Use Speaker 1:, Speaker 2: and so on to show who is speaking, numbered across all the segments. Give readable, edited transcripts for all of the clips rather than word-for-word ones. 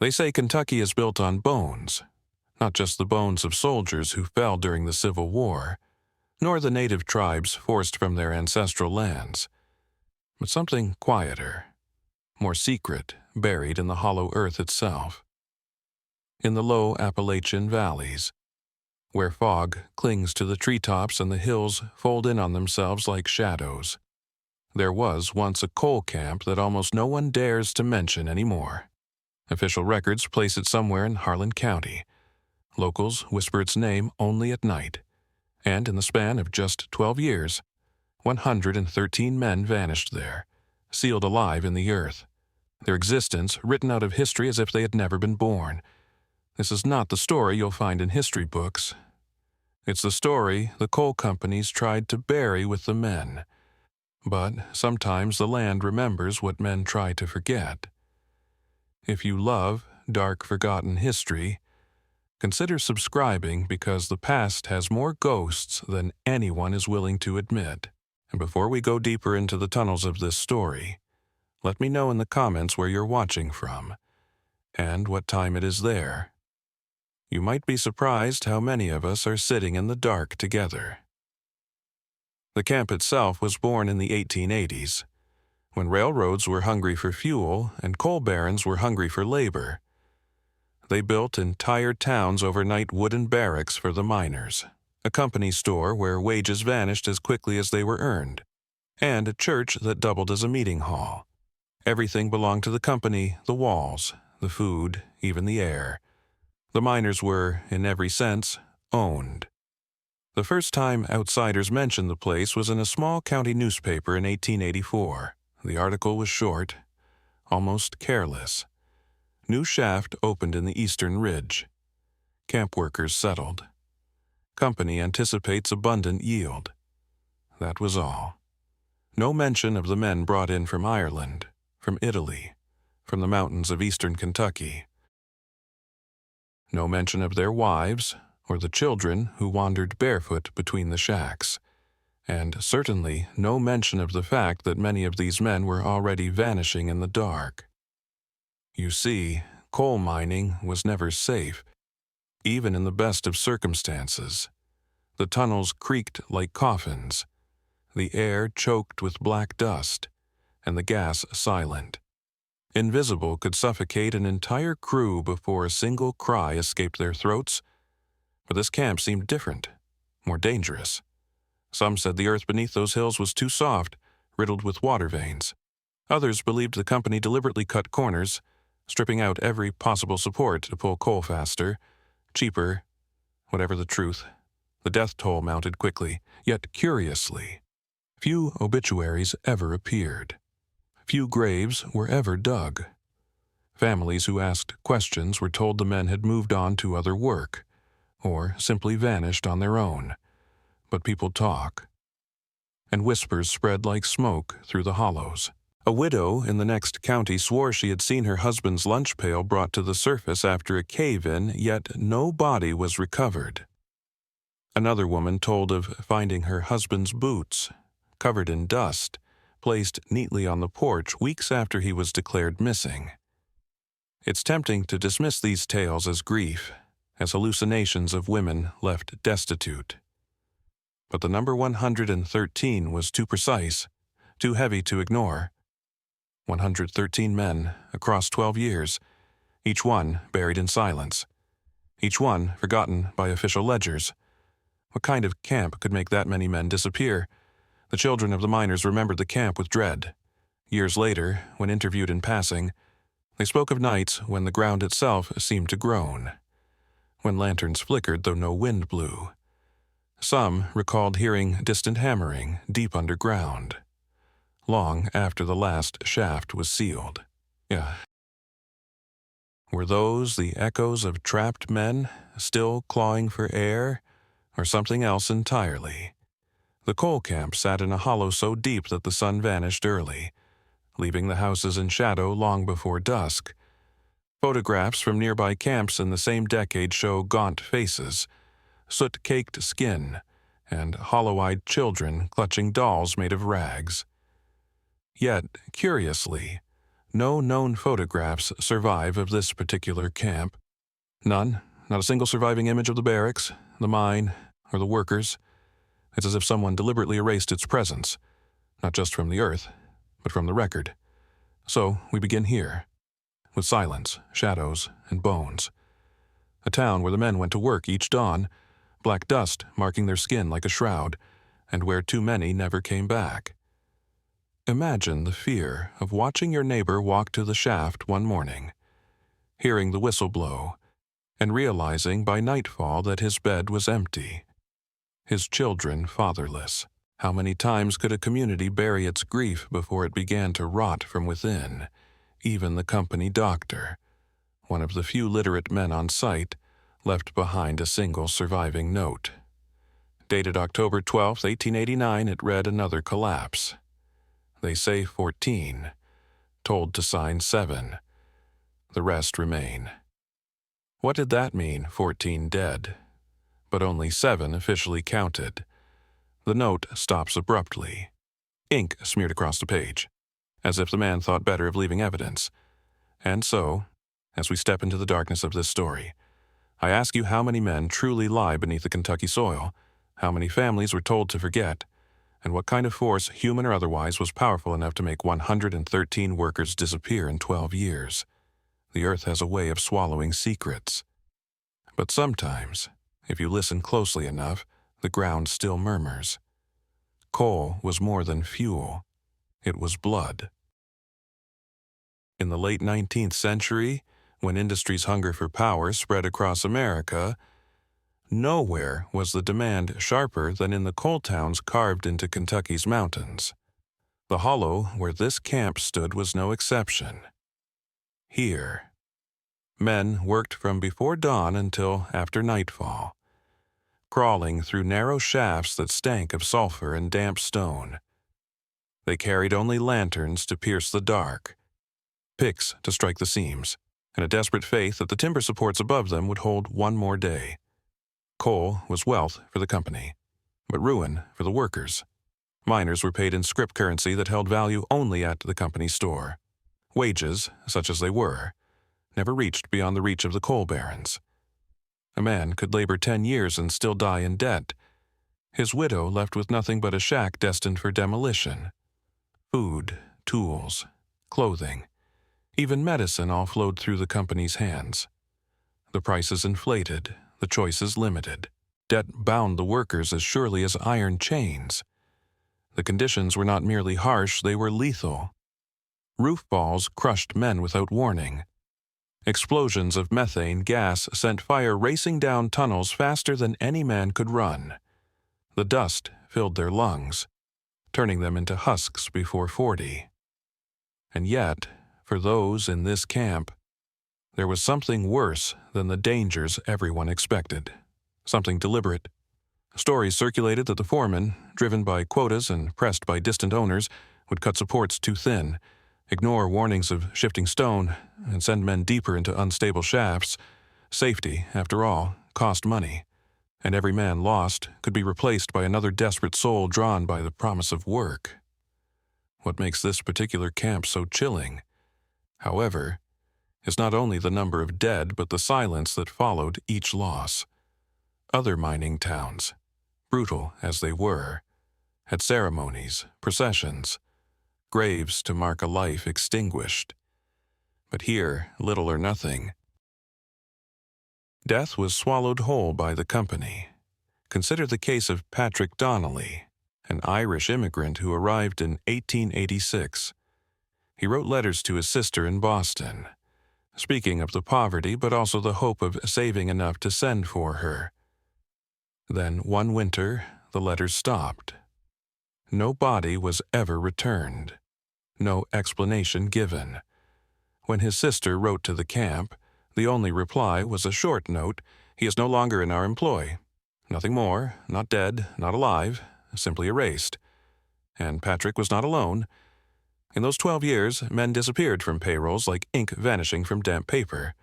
Speaker 1: They say Kentucky is built on bones, not just the bones of soldiers who fell during the Civil War, nor the native tribes forced from their ancestral lands, but something quieter, more secret, buried in the hollow earth itself. In the low Appalachian valleys, where fog clings to the treetops and the hills fold in on themselves like shadows, there was once a coal camp that almost no one dares to mention anymore. Official records place it somewhere in Harlan County. Locals whisper its name only at night. And in the span of just 12 years, 113 men vanished there, sealed alive in the earth, their existence written out of history as if they had never been born. This is not the story you'll find in history books. It's the story the coal companies tried to bury with the men. But sometimes the land remembers what men try to forget. If you love dark, forgotten history, consider subscribing, because the past has more ghosts than anyone is willing to admit. And before we go deeper into the tunnels of this story, let me know in the comments where you're watching from and what time it is there. You might be surprised how many of us are sitting in the dark together. The camp itself was born in the 1880s, when railroads were hungry for fuel and coal barons were hungry for labor. They built entire towns overnight wooden barracks for the miners, a company store where wages vanished as quickly as they were earned, and a church that doubled as a meeting hall. Everything belonged to the company: the walls, the food, even the air. The miners were, in every sense, owned. The first time outsiders mentioned the place was in a small county newspaper in 1884. The article was short, almost careless. New shaft opened in the eastern ridge. Camp workers settled. Company anticipates abundant yield. That was all. No mention of the men brought in from Ireland, from Italy, from the mountains of eastern Kentucky. No mention of their wives or the children who wandered barefoot between the shacks. And certainly no mention of the fact that many of these men were already vanishing in the dark. You see, coal mining was never safe, even in the best of circumstances. The tunnels creaked like coffins, the air choked with black dust, and the gas silent. Invisible could suffocate an entire crew before a single cry escaped their throats. But this camp seemed different, more dangerous. Some said the earth beneath those hills was too soft, riddled with water veins. Others believed the company deliberately cut corners, stripping out every possible support to pull coal faster, cheaper. Whatever the truth, the death toll mounted quickly, yet curiously. Few obituaries ever appeared. Few graves were ever dug. Families who asked questions were told the men had moved on to other work, or simply vanished on their own. But people talk, and whispers spread like smoke through the hollows. A widow in the next county swore she had seen her husband's lunch pail brought to the surface after a cave-in, yet no body was recovered. Another woman told of finding her husband's boots, covered in dust, placed neatly on the porch weeks after he was declared missing. It's tempting to dismiss these tales as grief, as hallucinations of women left destitute. But the number 113 was too precise, too heavy to ignore. 113 men across 12 years, each one buried in silence, each one forgotten by official ledgers. What kind of camp could make that many men disappear? The children of the miners remembered the camp with dread. Years later, when interviewed in passing, they spoke of nights when the ground itself seemed to groan, when lanterns flickered though no wind blew. Some recalled hearing distant hammering deep underground, long after the last shaft was sealed. Were those the echoes of trapped men, still clawing for air, or something else entirely? The coal camp sat in a hollow so deep that the sun vanished early, leaving the houses in shadow long before dusk. Photographs from nearby camps in the same decade show gaunt faces, soot-caked skin, and hollow-eyed children clutching dolls made of rags. Yet, curiously, No known photographs survive of this particular camp. None, not a single surviving image of the barracks, the mine, or the workers. It's as if someone deliberately erased its presence, not just from the earth, but from the record. So we begin here, with silence, shadows, and bones. A town where the men went to work each dawn, black dust marking their skin like a shroud, and where too many never came back. Imagine the fear of watching your neighbor walk to the shaft one morning, hearing the whistle blow, and realizing by nightfall that his bed was empty, his children fatherless. How many times could a community bury its grief before it began to rot from within? Even the company doctor, one of the few literate men on site, left behind a single surviving note. Dated October 12, 1889, it read another collapse. They say 14, told to sign 7. The rest remain. What did that mean, 14 dead? But only 7 officially counted. The note stops abruptly. Ink smeared across the page, as if the man thought better of leaving evidence. And so, as we step into the darkness of this story, I ask you how many men truly lie beneath the Kentucky soil, how many families were told to forget, and what kind of force, human or otherwise, was powerful enough to make 113 workers disappear in 12 years. The earth has a way of swallowing secrets. But sometimes, if you listen closely enough, the ground still murmurs. Coal was more than fuel. It was blood. In the late 19th century, when industry's hunger for power spread across America, nowhere was the demand sharper than in the coal towns carved into Kentucky's mountains. The hollow where this camp stood was no exception. Here, men worked from before dawn until after nightfall, crawling through narrow shafts that stank of sulfur and damp stone. They carried only lanterns to pierce the dark, picks to strike the seams, and a desperate faith that the timber supports above them would hold one more day. Coal was wealth for the company, but ruin for the workers. Miners were paid in scrip currency that held value only at the company's store. Wages, such as they were, never reached beyond the reach of the coal barons. A man could labor 10 years and still die in debt, his widow left with nothing but a shack destined for demolition. Food, tools, clothing, even medicine all flowed through the company's hands. The prices inflated, the choices limited. Debt bound the workers as surely as iron chains. The conditions were not merely harsh, they were lethal. Roof falls crushed men without warning. Explosions of methane gas sent fire racing down tunnels faster than any man could run. The dust filled their lungs, turning them into husks before 40. And yet, for those in this camp, there was something worse than the dangers everyone expected. Something deliberate. Stories circulated that the foreman, driven by quotas and pressed by distant owners, would cut supports too thin, ignore warnings of shifting stone, and send men deeper into unstable shafts. Safety, after all, cost money, and every man lost could be replaced by another desperate soul drawn by the promise of work. What makes this particular camp so chilling, however, is not only the number of dead but the silence that followed each loss. Other mining towns, brutal as they were, had ceremonies, processions, graves to mark a life extinguished. But here, little or nothing. Death was swallowed whole by the company. Consider the case of Patrick Donnelly, an Irish immigrant who arrived in 1886. He wrote letters to his sister in Boston, speaking of the poverty but also the hope of saving enough to send for her. Then one winter, the letters stopped. No body was ever returned. No explanation given. When his sister wrote to the camp, the only reply was a short note: "He is no longer in our employ." Nothing more, not dead, not alive, simply erased. And Patrick was not alone. In those 12 years, men disappeared from payrolls like ink vanishing from damp paper.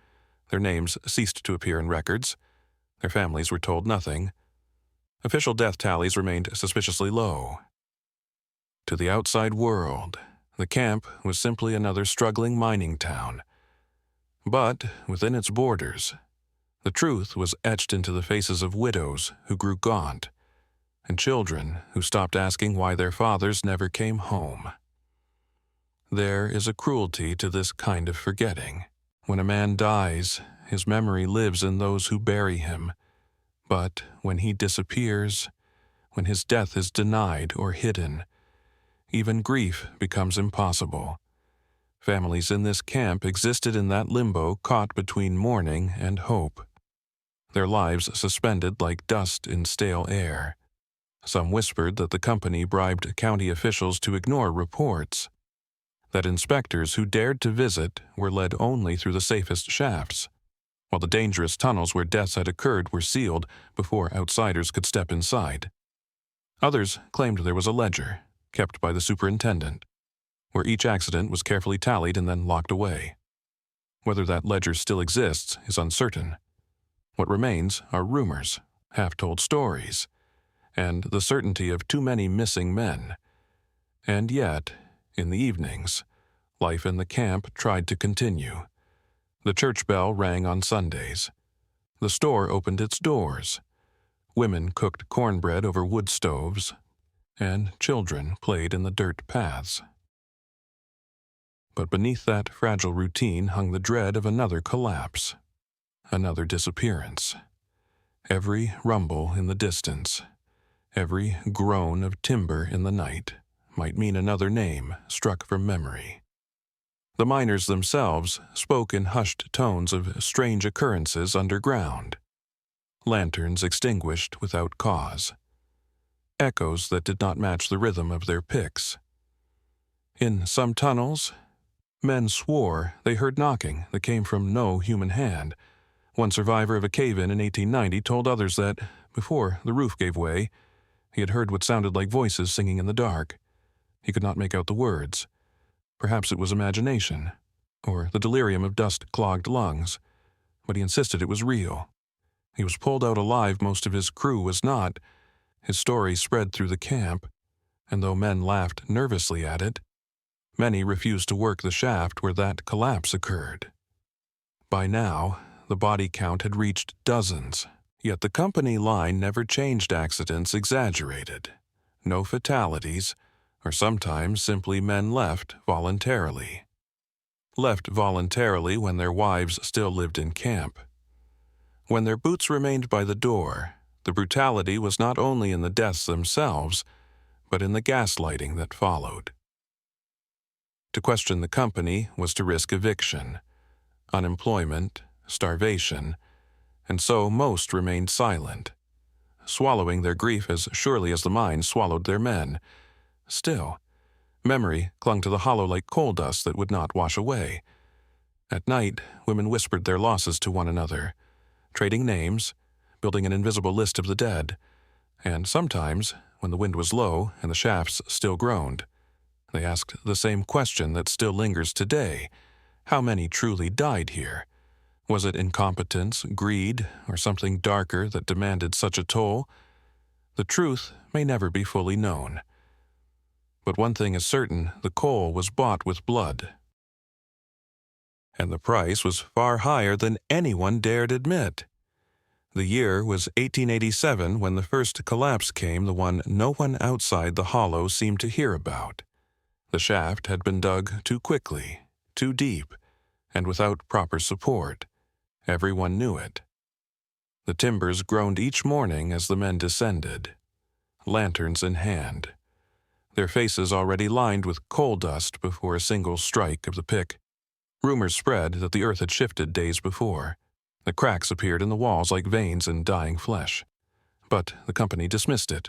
Speaker 1: Their names ceased to appear in records. Their families were told nothing. Official death tallies remained suspiciously low. To the outside world, The camp was simply another struggling mining town. But within its borders, the truth was etched into the faces of widows who grew gaunt, and children who stopped asking why their fathers never came home. There is a cruelty to this kind of forgetting. When a man dies, his memory lives in those who bury him. But when he disappears, when his death is denied or hidden, even grief becomes impossible. Families in this camp existed in that limbo caught between mourning and hope, their lives suspended like dust in stale air. Some whispered that the company bribed county officials to ignore reports, that inspectors who dared to visit were led only through the safest shafts, while the dangerous tunnels where deaths had occurred were sealed before outsiders could step inside. Others claimed there was a ledger, kept by the superintendent, where each accident was carefully tallied and then locked away. Whether that ledger still exists is uncertain. What remains are rumors, half-told stories, and the certainty of too many missing men. And yet, in the evenings, life in the camp tried to continue. The church bell rang on Sundays. The store opened its doors. Women cooked cornbread over wood stoves, and children played in the dirt paths. But beneath that fragile routine hung the dread of another collapse, another disappearance. Every rumble in the distance, every groan of timber in the night might mean another name struck from memory. The miners themselves spoke in hushed tones of strange occurrences underground. Lanterns extinguished without cause. Echoes that did not match the rhythm of their picks. In some tunnels, men swore they heard knocking that came from no human hand. One survivor of a cave-in 1890 told others that, before the roof gave way, he had heard what sounded like voices singing in the dark. He could not make out the words. Perhaps it was imagination, or the delirium of dust-clogged lungs, but he insisted it was real. He was pulled out alive, most of his crew was not. His story spread through the camp, and though men laughed nervously at it, many refused to work the shaft where that collapse occurred. By now, the body count had reached dozens, yet the company line never changed. Accidents exaggerated. No fatalities, or sometimes simply men left voluntarily. Left voluntarily when their wives still lived in camp. When their boots remained by the door, the brutality was not only in the deaths themselves, but in the gaslighting that followed. To question the company was to risk eviction, unemployment, starvation, and so most remained silent, swallowing their grief as surely as the mines swallowed their men. Still, memory clung to the hollow like coal dust that would not wash away. At night, women whispered their losses to one another, trading names, building an invisible list of the dead, and sometimes, when the wind was low and the shafts still groaned, they asked the same question that still lingers today: how many truly died here? Was it incompetence, greed, or something darker that demanded such a toll? The truth may never be fully known. But one thing is certain: the coal was bought with blood. And the price was far higher than anyone dared admit. The year was 1887 when the first collapse came, the one no one outside the hollow seemed to hear about. The shaft had been dug too quickly, too deep, and without proper support. Everyone knew it. The timbers groaned each morning as the men descended, lanterns in hand, their faces already lined with coal dust before a single strike of the pick. Rumors spread that the earth had shifted days before. The cracks appeared in the walls like veins in dying flesh. But the company dismissed it.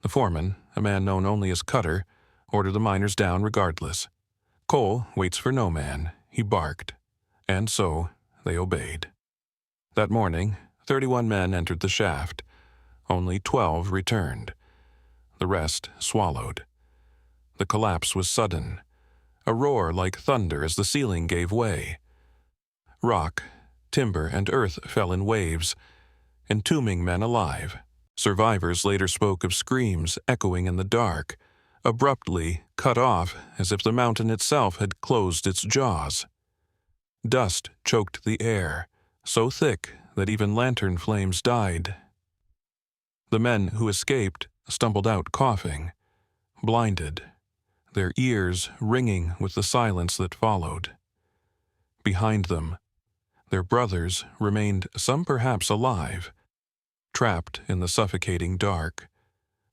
Speaker 1: The foreman, a man known only as Cutter, ordered the miners down regardless. Coal waits for no man, he barked. And so they obeyed. That morning, 31 men entered the shaft. Only 12 returned. The rest swallowed. The collapse was sudden. A roar like thunder as the ceiling gave way. Rock, timber, and earth fell in waves, entombing men alive. Survivors later spoke of screams echoing in the dark, abruptly cut off as if the mountain itself had closed its jaws. Dust choked the air, so thick that even lantern flames died. The men who escaped stumbled out coughing, blinded, their ears ringing with the silence that followed. Behind them, their brothers remained, some perhaps alive, trapped in the suffocating dark,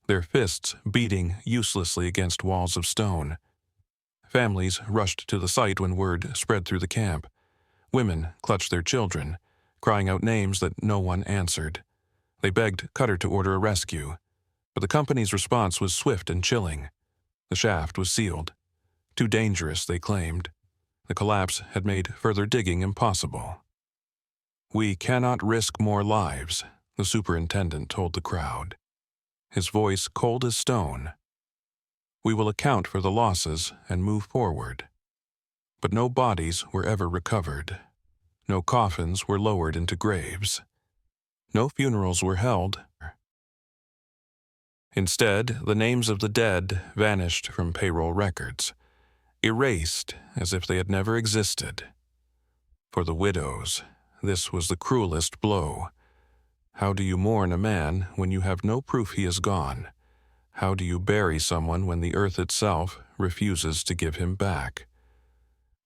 Speaker 1: their fists beating uselessly against walls of stone. Families rushed to the site when word spread through the camp. Women clutched their children, crying out names that no one answered. They begged Cutter to order a rescue, but the company's response was swift and chilling. The shaft was sealed. Too dangerous, they claimed. The collapse had made further digging impossible. "We cannot risk more lives," the superintendent told the crowd, his voice cold as stone. "We will account for the losses and move forward." But no bodies were ever recovered. No coffins were lowered into graves. No funerals were held. Instead, the names of the dead vanished from payroll records, erased as if they had never existed. For the widows, this was the cruelest blow. How do you mourn a man when you have no proof he is gone? How do you bury someone when the earth itself refuses to give him back?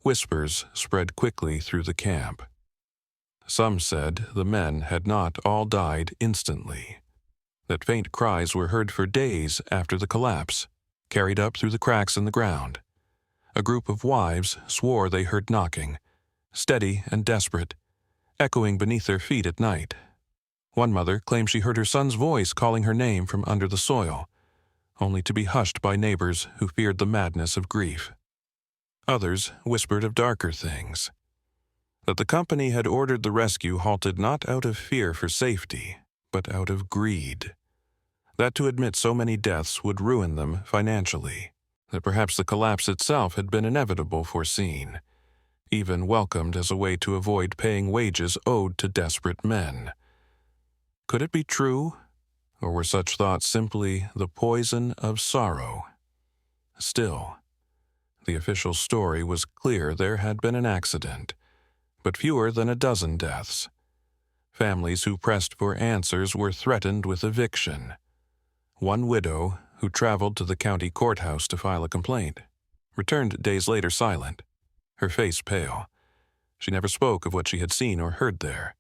Speaker 1: Whispers spread quickly through the camp. Some said the men had not all died instantly, that faint cries were heard for days after the collapse, carried up through the cracks in the ground. A group of wives swore they heard knocking, steady and desperate, echoing beneath their feet at night. One mother claimed she heard her son's voice calling her name from under the soil, only to be hushed by neighbors who feared the madness of grief. Others whispered of darker things, that the company had ordered the rescue halted not out of fear for safety, but out of greed, that to admit so many deaths would ruin them financially, that perhaps the collapse itself had been inevitable foreseen, even welcomed as a way to avoid paying wages owed to desperate men. Could it be true, or were such thoughts simply the poison of sorrow? Still, the official story was clear there had been an accident, but fewer than a dozen deaths. Families who pressed for answers were threatened with eviction. One widow, who traveled to the county courthouse to file a complaint, returned days later silent, her face pale. She never spoke of what she had seen or heard there.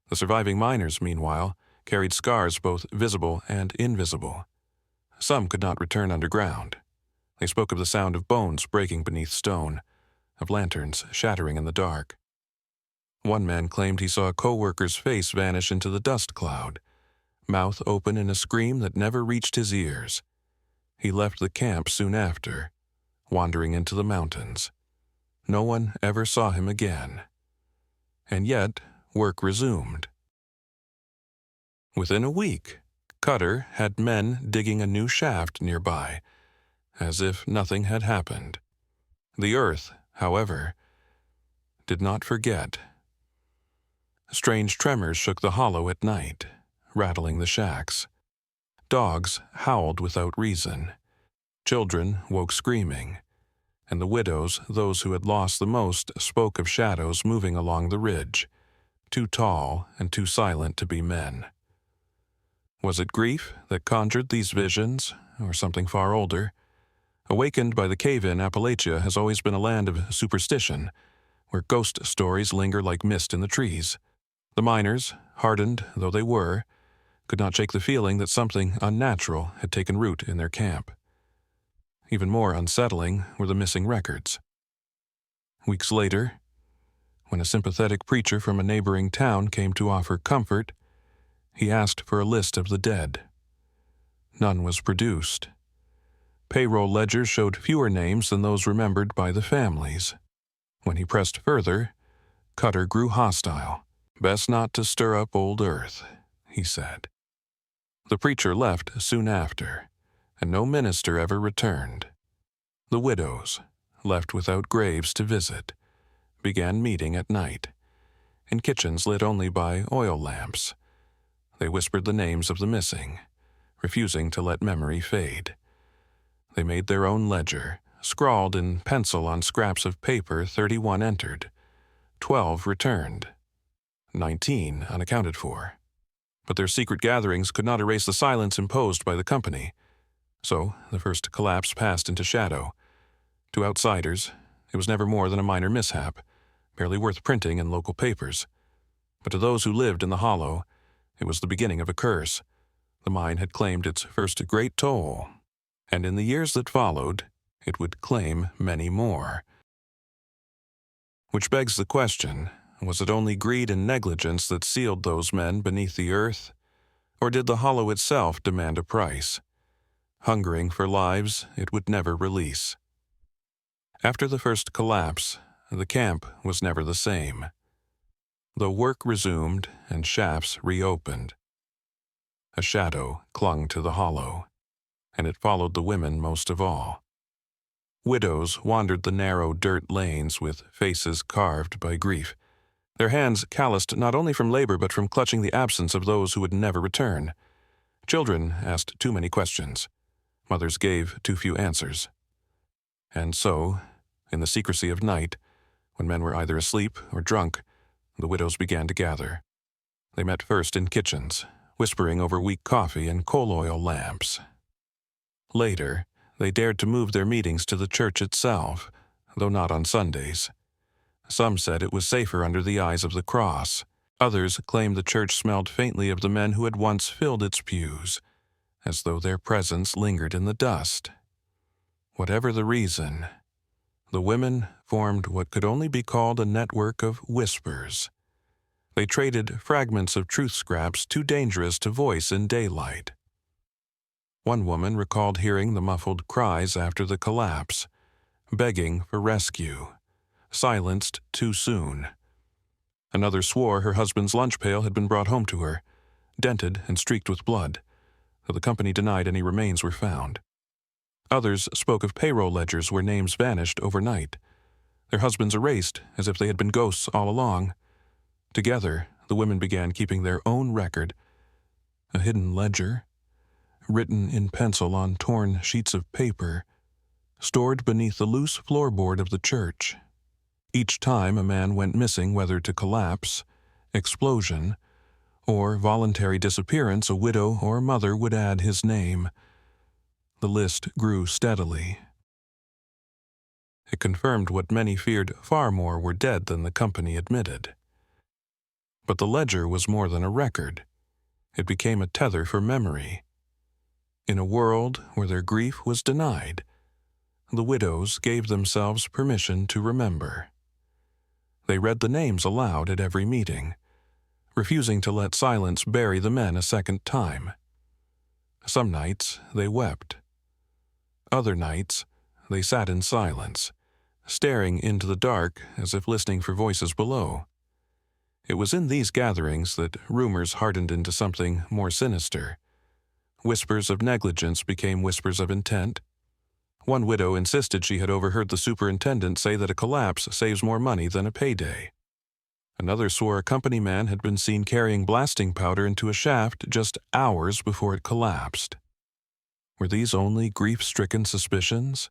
Speaker 1: The surviving miners, meanwhile, carried scars both visible and invisible. Some could not return underground. They spoke of the sound of bones breaking beneath stone, of lanterns shattering in the dark. One man claimed he saw a co-worker's face vanish into the dust cloud, mouth open in a scream that never reached his ears. He left the camp soon after, wandering into the mountains. No one ever saw him again. And yet, work resumed. Within a week, Cutter had men digging a new shaft nearby, as if nothing had happened. The earth, however, did not forget. Strange tremors shook the hollow at night, rattling the shacks. Dogs howled without reason. Children woke screaming, and the widows, those who had lost the most, spoke of shadows moving along the ridge, too tall and too silent to be men. Was it grief that conjured these visions, or something far older? Awakened by the cave-in, Appalachia has always been a land of superstition, where ghost stories linger like mist in the trees. The miners, hardened though they were, could not shake the feeling that something unnatural had taken root in their camp. Even more unsettling were the missing records. Weeks later, when a sympathetic preacher from a neighboring town came to offer comfort, he asked for a list of the dead. None was produced. Payroll ledgers showed fewer names than those remembered by the families. When he pressed further, Cutter grew hostile. "Best not to stir up old earth," he said. The preacher left soon after, and no minister ever returned. The widows, left without graves to visit, began meeting at night, in kitchens lit only by oil lamps. They whispered the names of the missing, refusing to let memory fade. They made their own ledger, scrawled in pencil on scraps of paper. 31 entered, 12 returned, 19 unaccounted for. But their secret gatherings could not erase the silence imposed by the company. So the first collapse passed into shadow. To outsiders, it was never more than a minor mishap, barely worth printing in local papers. But to those who lived in the hollow, it was the beginning of a curse. The mine had claimed its first great toll, and in the years that followed, it would claim many more. Which begs the question, was it only greed and negligence that sealed those men beneath the earth? Or did the hollow itself demand a price, hungering for lives it would never release? After the first collapse, the camp was never the same. Though work resumed and shafts reopened, a shadow clung to the hollow, and it followed the women most of all. Widows wandered the narrow dirt lanes with faces carved by grief, their hands calloused not only from labor but from clutching the absence of those who would never return. Children asked too many questions. Mothers gave too few answers. And so, in the secrecy of night, when men were either asleep or drunk, the widows began to gather. They met first in kitchens, whispering over weak coffee and coal oil lamps. Later, they dared to move their meetings to the church itself, though not on Sundays. Some said it was safer under the eyes of the cross. Others claimed the church smelled faintly of the men who had once filled its pews, as though their presence lingered in the dust. Whatever the reason, the women formed what could only be called a network of whispers. They traded fragments of truth scraps too dangerous to voice in daylight. One woman recalled hearing the muffled cries after the collapse, begging for rescue, silenced too soon. Another swore her husband's lunch pail had been brought home to her, dented and streaked with blood, though the company denied any remains were found. Others spoke of payroll ledgers where names vanished overnight, their husbands erased as if they had been ghosts all along. Together, the women began keeping their own record, a hidden ledger, written in pencil on torn sheets of paper, stored beneath the loose floorboard of the church. Each time a man went missing, whether to collapse, explosion, or voluntary disappearance, a widow or mother would add his name. The list grew steadily. It confirmed what many feared: far more were dead than the company admitted. But the ledger was more than a record. It became a tether for memory. In a world where their grief was denied, the widows gave themselves permission to remember. They read the names aloud at every meeting, refusing to let silence bury the men a second time. Some nights they wept. Other nights they sat in silence, staring into the dark as if listening for voices below. It was in these gatherings that rumors hardened into something more sinister. Whispers of negligence became whispers of intent. One widow insisted she had overheard the superintendent say that a collapse saves more money than a payday. Another swore a company man had been seen carrying blasting powder into a shaft just hours before it collapsed. Were these only grief-stricken suspicions,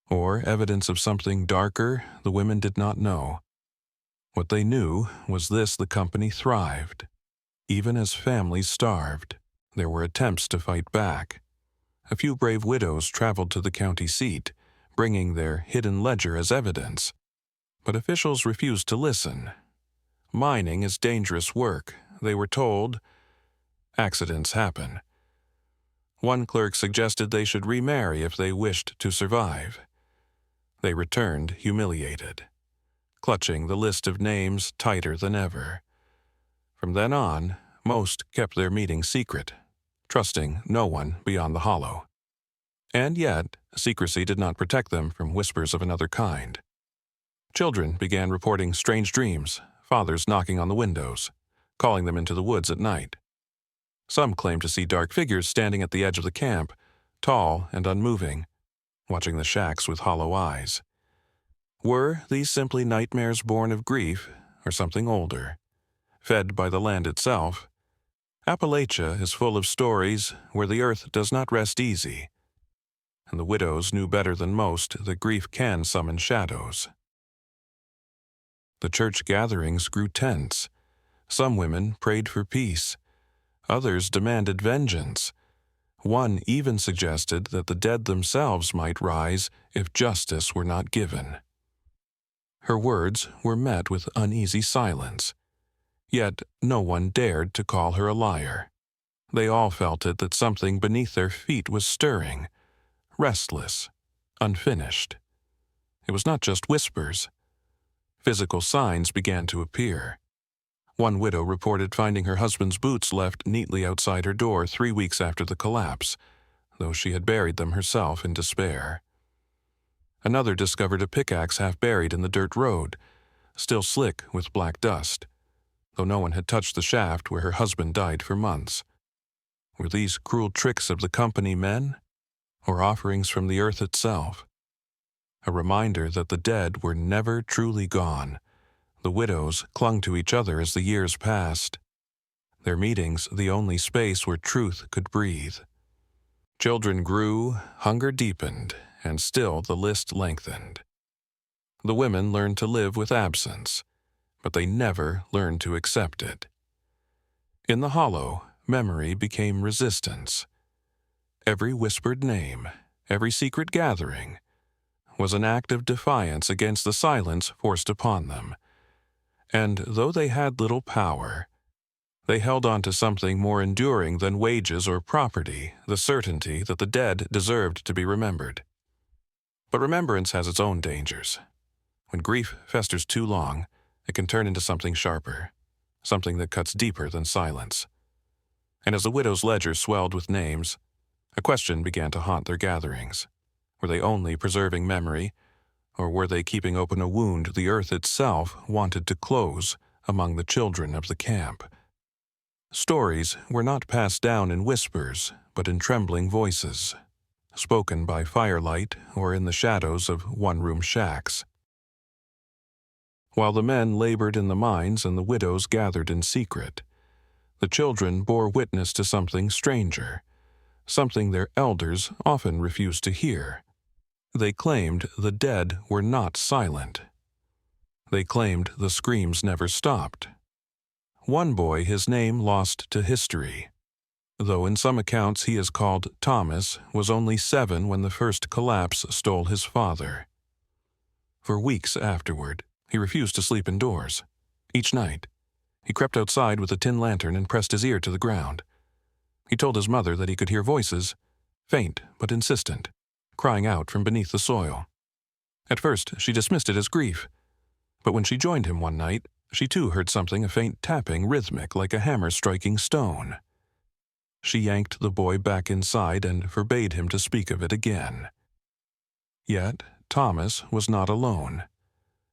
Speaker 1: or evidence of something darker the women did not know? What they knew was this: the company thrived. Even as families starved, there were attempts to fight back. A few brave widows traveled to the county seat, bringing their hidden ledger as evidence. But officials refused to listen. Mining is dangerous work, they were told. Accidents happen. One clerk suggested they should remarry if they wished to survive. They returned humiliated, clutching the list of names tighter than ever. From then on, most kept their meetings secret, trusting no one beyond the hollow. And yet, secrecy did not protect them from whispers of another kind. Children began reporting strange dreams, fathers knocking on the windows, calling them into the woods at night. Some claimed to see dark figures standing at the edge of the camp, tall and unmoving, watching the shacks with hollow eyes. Were these simply nightmares born of grief, or something older, fed by the land itself? Appalachia is full of stories where the earth does not rest easy. and the widows knew better than most that grief can summon shadows. The church gatherings grew tense. Some women prayed for peace. Others demanded vengeance. One even suggested that the dead themselves might rise if justice were not given. Her words were met with uneasy silence. Yet no one dared to call her a liar. They all felt it that something beneath their feet was stirring, restless, unfinished. It was not just whispers. Physical signs began to appear. One widow reported finding her husband's boots left neatly outside her door 3 weeks after the collapse, though she had buried them herself in despair. Another discovered a pickaxe half buried in the dirt road, still slick with black dust, though no one had touched the shaft where her husband died for months. Were these cruel tricks of the company men, or offerings from the earth itself? A reminder that the dead were never truly gone. The widows clung to each other as the years passed. Their meetings the only space where truth could breathe. Children grew, hunger deepened, and still the list lengthened. The women learned to live with absence, but they never learned to accept it. In the hollow, memory became resistance. Every whispered name, every secret gathering, was an act of defiance against the silence forced upon them. And though they had little power, they held on to something more enduring than wages or property, the certainty that the dead deserved to be remembered. But remembrance has its own dangers. When grief festers too long, it can turn into something sharper, something that cuts deeper than silence. And as the widow's ledger swelled with names, a question began to haunt their gatherings. Were they only preserving memory, or were they keeping open a wound the earth itself wanted to close among the children of the camp? Stories were not passed down in whispers, but in trembling voices, spoken by firelight or in the shadows of one-room shacks. While the men labored in the mines and the widows gathered in secret, the children bore witness to something stranger, something their elders often refused to hear. They claimed the dead were not silent. They claimed the screams never stopped. One boy, his name lost to history, though in some accounts he is called Thomas, was only 7 when the first collapse stole his father. For weeks afterward, he refused to sleep indoors. Each night, he crept outside with a tin lantern and pressed his ear to the ground. He told his mother that he could hear voices, faint but insistent, crying out from beneath the soil. At first, she dismissed it as grief, but when she joined him one night, she too heard something, a faint tapping, rhythmic like a hammer striking stone. She yanked the boy back inside and forbade him to speak of it again. Yet Thomas was not alone.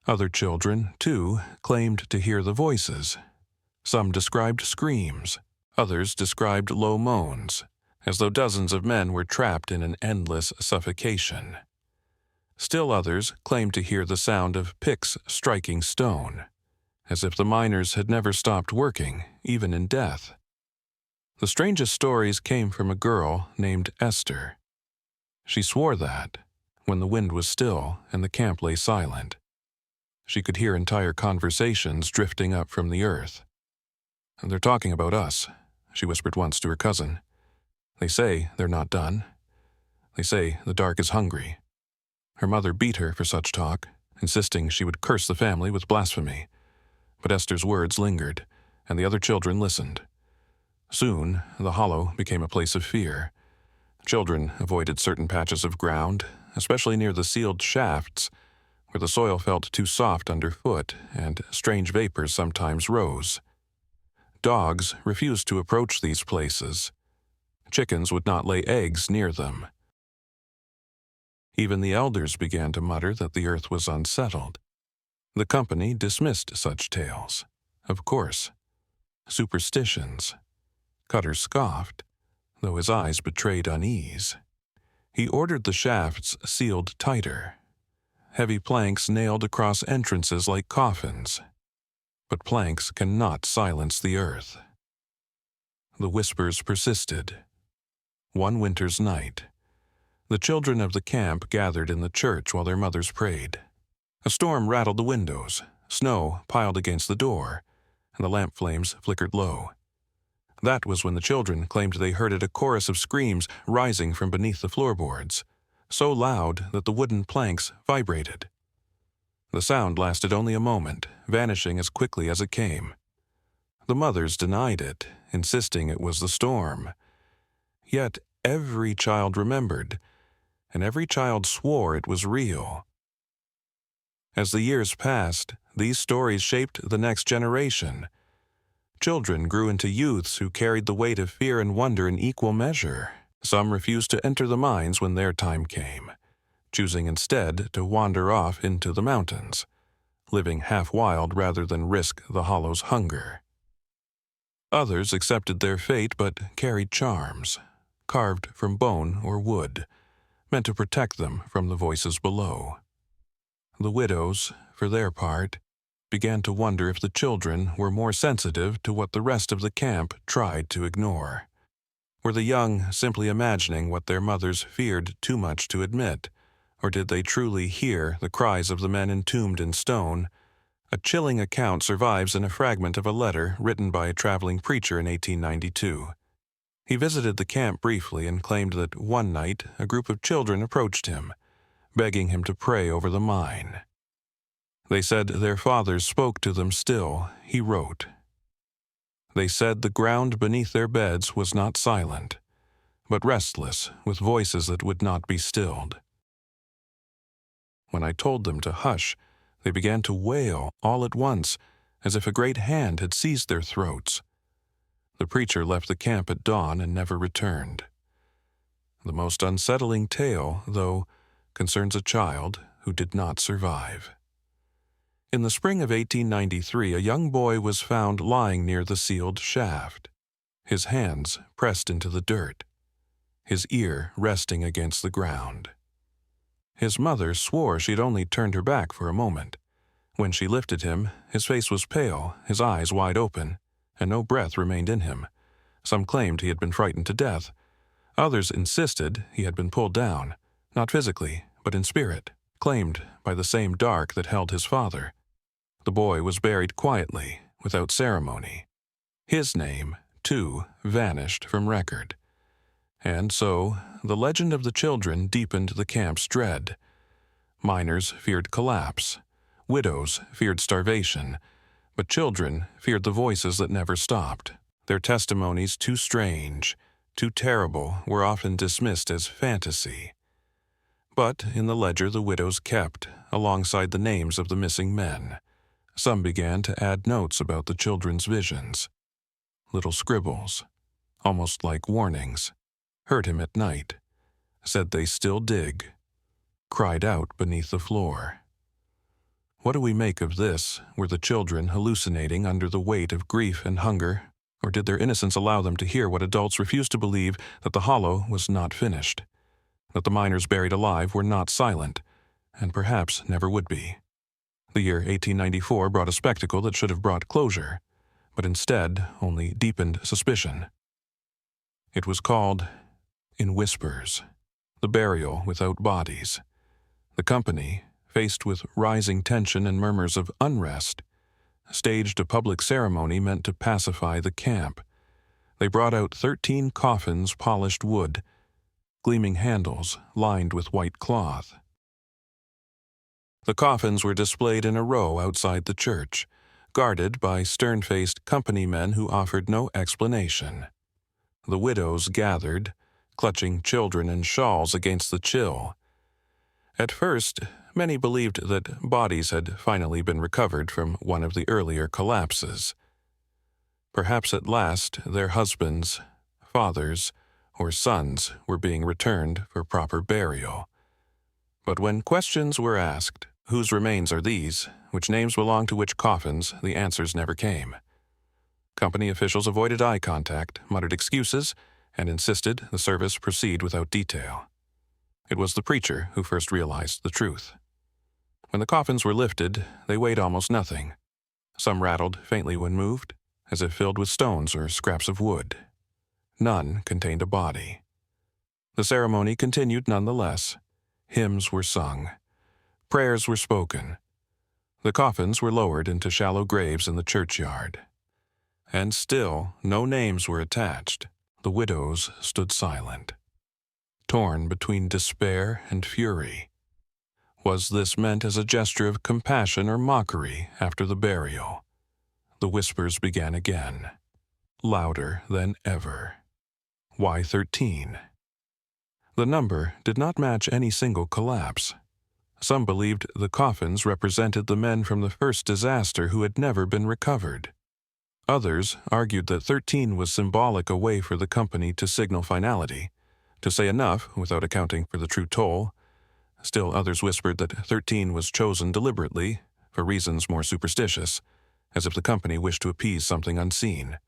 Speaker 1: Other children, too, claimed to hear the voices. Some described screams, others described low moans, as though dozens of men were trapped in an endless suffocation. Still others claimed to hear the sound of picks striking stone, as if the miners had never stopped working, even in death. The strangest stories came from a girl named Esther. She swore that, when the wind was still and the camp lay silent, she could hear entire conversations drifting up from the earth. "They're talking about us," she whispered once to her cousin. "They say they're not done. They say the dark is hungry." Her mother beat her for such talk, insisting she would curse the family with blasphemy. But Esther's words lingered, and the other children listened. Soon, the hollow became a place of fear. Children avoided certain patches of ground, especially near the sealed shafts, where the soil felt too soft underfoot and strange vapors sometimes rose. Dogs refused to approach these places. Chickens would not lay eggs near them. Even the elders began to mutter that the earth was unsettled. The company dismissed such tales. Of course. Superstitions. Cutter scoffed, though his eyes betrayed unease. He ordered the shafts sealed tighter. Heavy planks nailed across entrances like coffins. But planks cannot silence the earth. The whispers persisted. One winter's night, The children of the camp gathered in the church while their mothers prayed. A storm rattled the windows, snow piled against the door, and the lamp flames flickered low. That was when the children claimed they heard a chorus of screams rising from beneath the floorboards, so loud that the wooden planks vibrated. The sound lasted only a moment, vanishing as quickly as it came. The mothers denied it, insisting it was the storm. Yet every child remembered, and every child swore it was real. As the years passed, these stories shaped the next generation. Children grew into youths who carried the weight of fear and wonder in equal measure. Some refused to enter the mines when their time came, choosing instead to wander off into the mountains, living half wild rather than risk the hollow's hunger. Others accepted their fate but carried charms, carved from bone or wood, meant to protect them from the voices below. The widows, for their part, began to wonder if the children were more sensitive to what the rest of the camp tried to ignore. Were the young simply imagining what their mothers feared too much to admit, or did they truly hear the cries of the men entombed in stone? A chilling account survives in a fragment of a letter written by a traveling preacher in 1892. He visited the camp briefly and claimed that one night a group of children approached him, begging him to pray over the mine. They said their fathers spoke to them still, he wrote. They said the ground beneath their beds was not silent, but restless with voices that would not be stilled. When I told them to hush, they began to wail all at once, as if a great hand had seized their throats. The preacher left the camp at dawn and never returned. The most unsettling tale, though, concerns a child who did not survive. In the spring of 1893, a young boy was found lying near the sealed shaft, his hands pressed into the dirt, his ear resting against the ground. His mother swore she'd only turned her back for a moment. When she lifted him, his face was pale, his eyes wide open, and no breath remained in him. Some claimed he had been frightened to death. Others insisted he had been pulled down, not physically, but in spirit, claimed by the same dark that held his father. The boy was buried quietly, without ceremony. His name, too, vanished from record. And so, the legend of the children deepened the camp's dread. Miners feared collapse. Widows feared starvation. But children feared the voices that never stopped. Their testimonies, too strange, too terrible, were often dismissed as fantasy. But in the ledger the widows kept, alongside the names of the missing men. Some began to add notes about the children's visions. Little scribbles, almost like warnings. Heard him at night. Said they still dig. Cried out beneath the floor. What do we make of this? Were the children hallucinating under the weight of grief and hunger? Or did their innocence allow them to hear what adults refused to believe, that the hollow was not finished? That the miners buried alive were not silent, and perhaps never would be. The year 1894 brought a spectacle that should have brought closure, but instead only deepened suspicion. It was called In Whispers, the burial without bodies. The company, faced with rising tension and murmurs of unrest, staged a public ceremony meant to pacify the camp. They brought out 13 coffins, polished wood, gleaming handles lined with white cloth. The coffins were displayed in a row outside the church, guarded by stern-faced company men who offered no explanation. The widows gathered, clutching children and shawls against the chill. At first, many believed that bodies had finally been recovered from one of the earlier collapses. Perhaps at last their husbands, fathers, or sons were being returned for proper burial. But when questions were asked, whose remains are these, which names belong to which coffins, the answers never came. Company officials avoided eye contact, muttered excuses, and insisted the service proceed without detail. It was the preacher who first realized the truth. When the coffins were lifted, they weighed almost nothing. Some rattled faintly when moved, as if filled with stones or scraps of wood. None contained a body. The ceremony continued nonetheless. Hymns were sung. Prayers were spoken. The coffins were lowered into shallow graves in the churchyard. And still no names were attached. The widows stood silent, torn between despair and fury. Was this meant as a gesture of compassion or mockery after the burial? The whispers began again, louder than ever. Why 13? The number did not match any single collapse. Some believed the coffins represented the men from the first disaster who had never been recovered. Others argued that 13 was symbolic, a way for the company to signal finality, to say enough without accounting for the true toll. Still others whispered that 13 was chosen deliberately, for reasons more superstitious, as if the company wished to appease something unseen.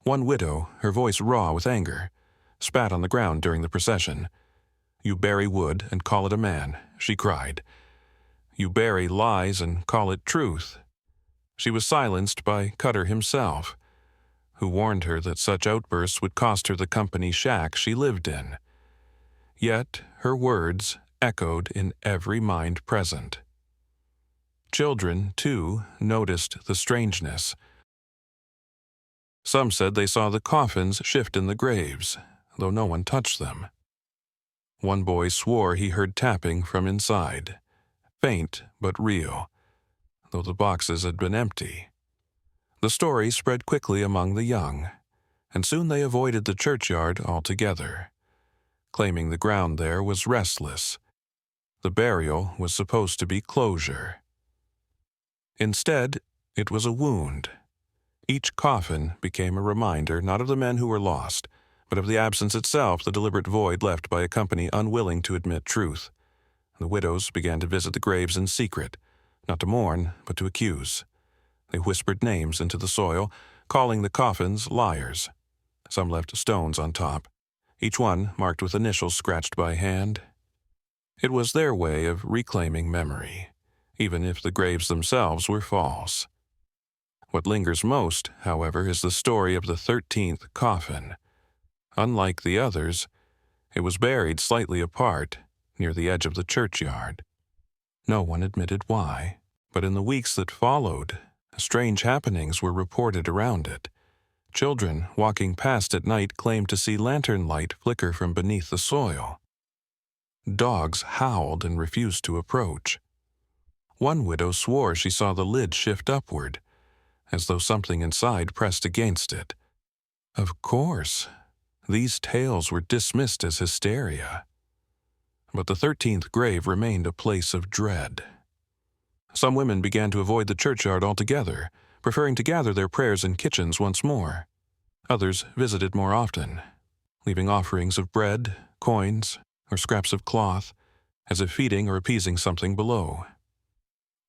Speaker 1: One widow, her voice raw with anger, spat on the ground during the procession. "You bury wood and call it a man," she cried. "You bury lies and call it truth." She was silenced by Cutter himself, who warned her that such outbursts would cost her the company shack she lived in. Yet her words echoed in every mind present. Children, too, noticed the strangeness. Some said they saw the coffins shift in the graves, though no one touched them. One boy swore he heard tapping from inside, faint but real, though the boxes had been empty. The story spread quickly among the young, and soon they avoided the churchyard altogether, claiming the ground there was restless. The burial was supposed to be closure. Instead, it was a wound. Each coffin became a reminder not of the men who were lost, but of the absence itself, the deliberate void left by a company unwilling to admit truth. The widows began to visit the graves in secret, not to mourn, but to accuse. They whispered names into the soil, calling the coffins liars. Some left stones on top, each one marked with initials scratched by hand. It was their way of reclaiming memory, even if the graves themselves were false. What lingers most, however, is the story of the 13th coffin. Unlike the others, it was buried slightly apart, near the edge of the churchyard. No one admitted why, but in the weeks that followed, strange happenings were reported around it. Children walking past at night claimed to see lantern light flicker from beneath the soil. Dogs howled and refused to approach. One widow swore she saw the lid shift upward, as though something inside pressed against it. Of course, these tales were dismissed as hysteria. But the 13th grave remained a place of dread. Some women began to avoid the churchyard altogether, preferring to gather their prayers in kitchens once more. Others visited more often, leaving offerings of bread, coins, or scraps of cloth, as if feeding or appeasing something below.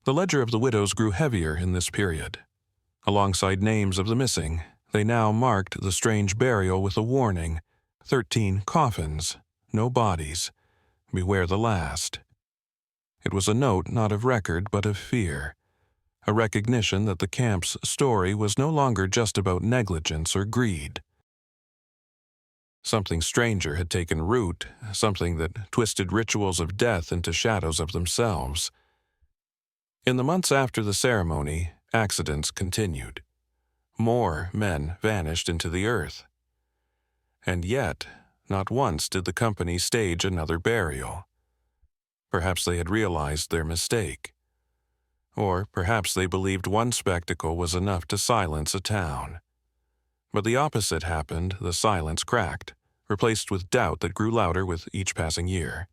Speaker 1: The ledger of the widows grew heavier in this period. Alongside names of the missing, they now marked the strange burial with a warning: 13 coffins, no bodies. Beware the last. It was a note not of record but of fear, a recognition that the camp's story was no longer just about negligence or greed. Something stranger had taken root, something that twisted rituals of death into shadows of themselves. In the months after the ceremony, accidents continued. More men vanished into the earth. And yet, not once did the company stage another burial. Perhaps they had realized their mistake. Or perhaps they believed one spectacle was enough to silence a town. But the opposite happened. The silence cracked, replaced with doubt that grew louder with each passing year.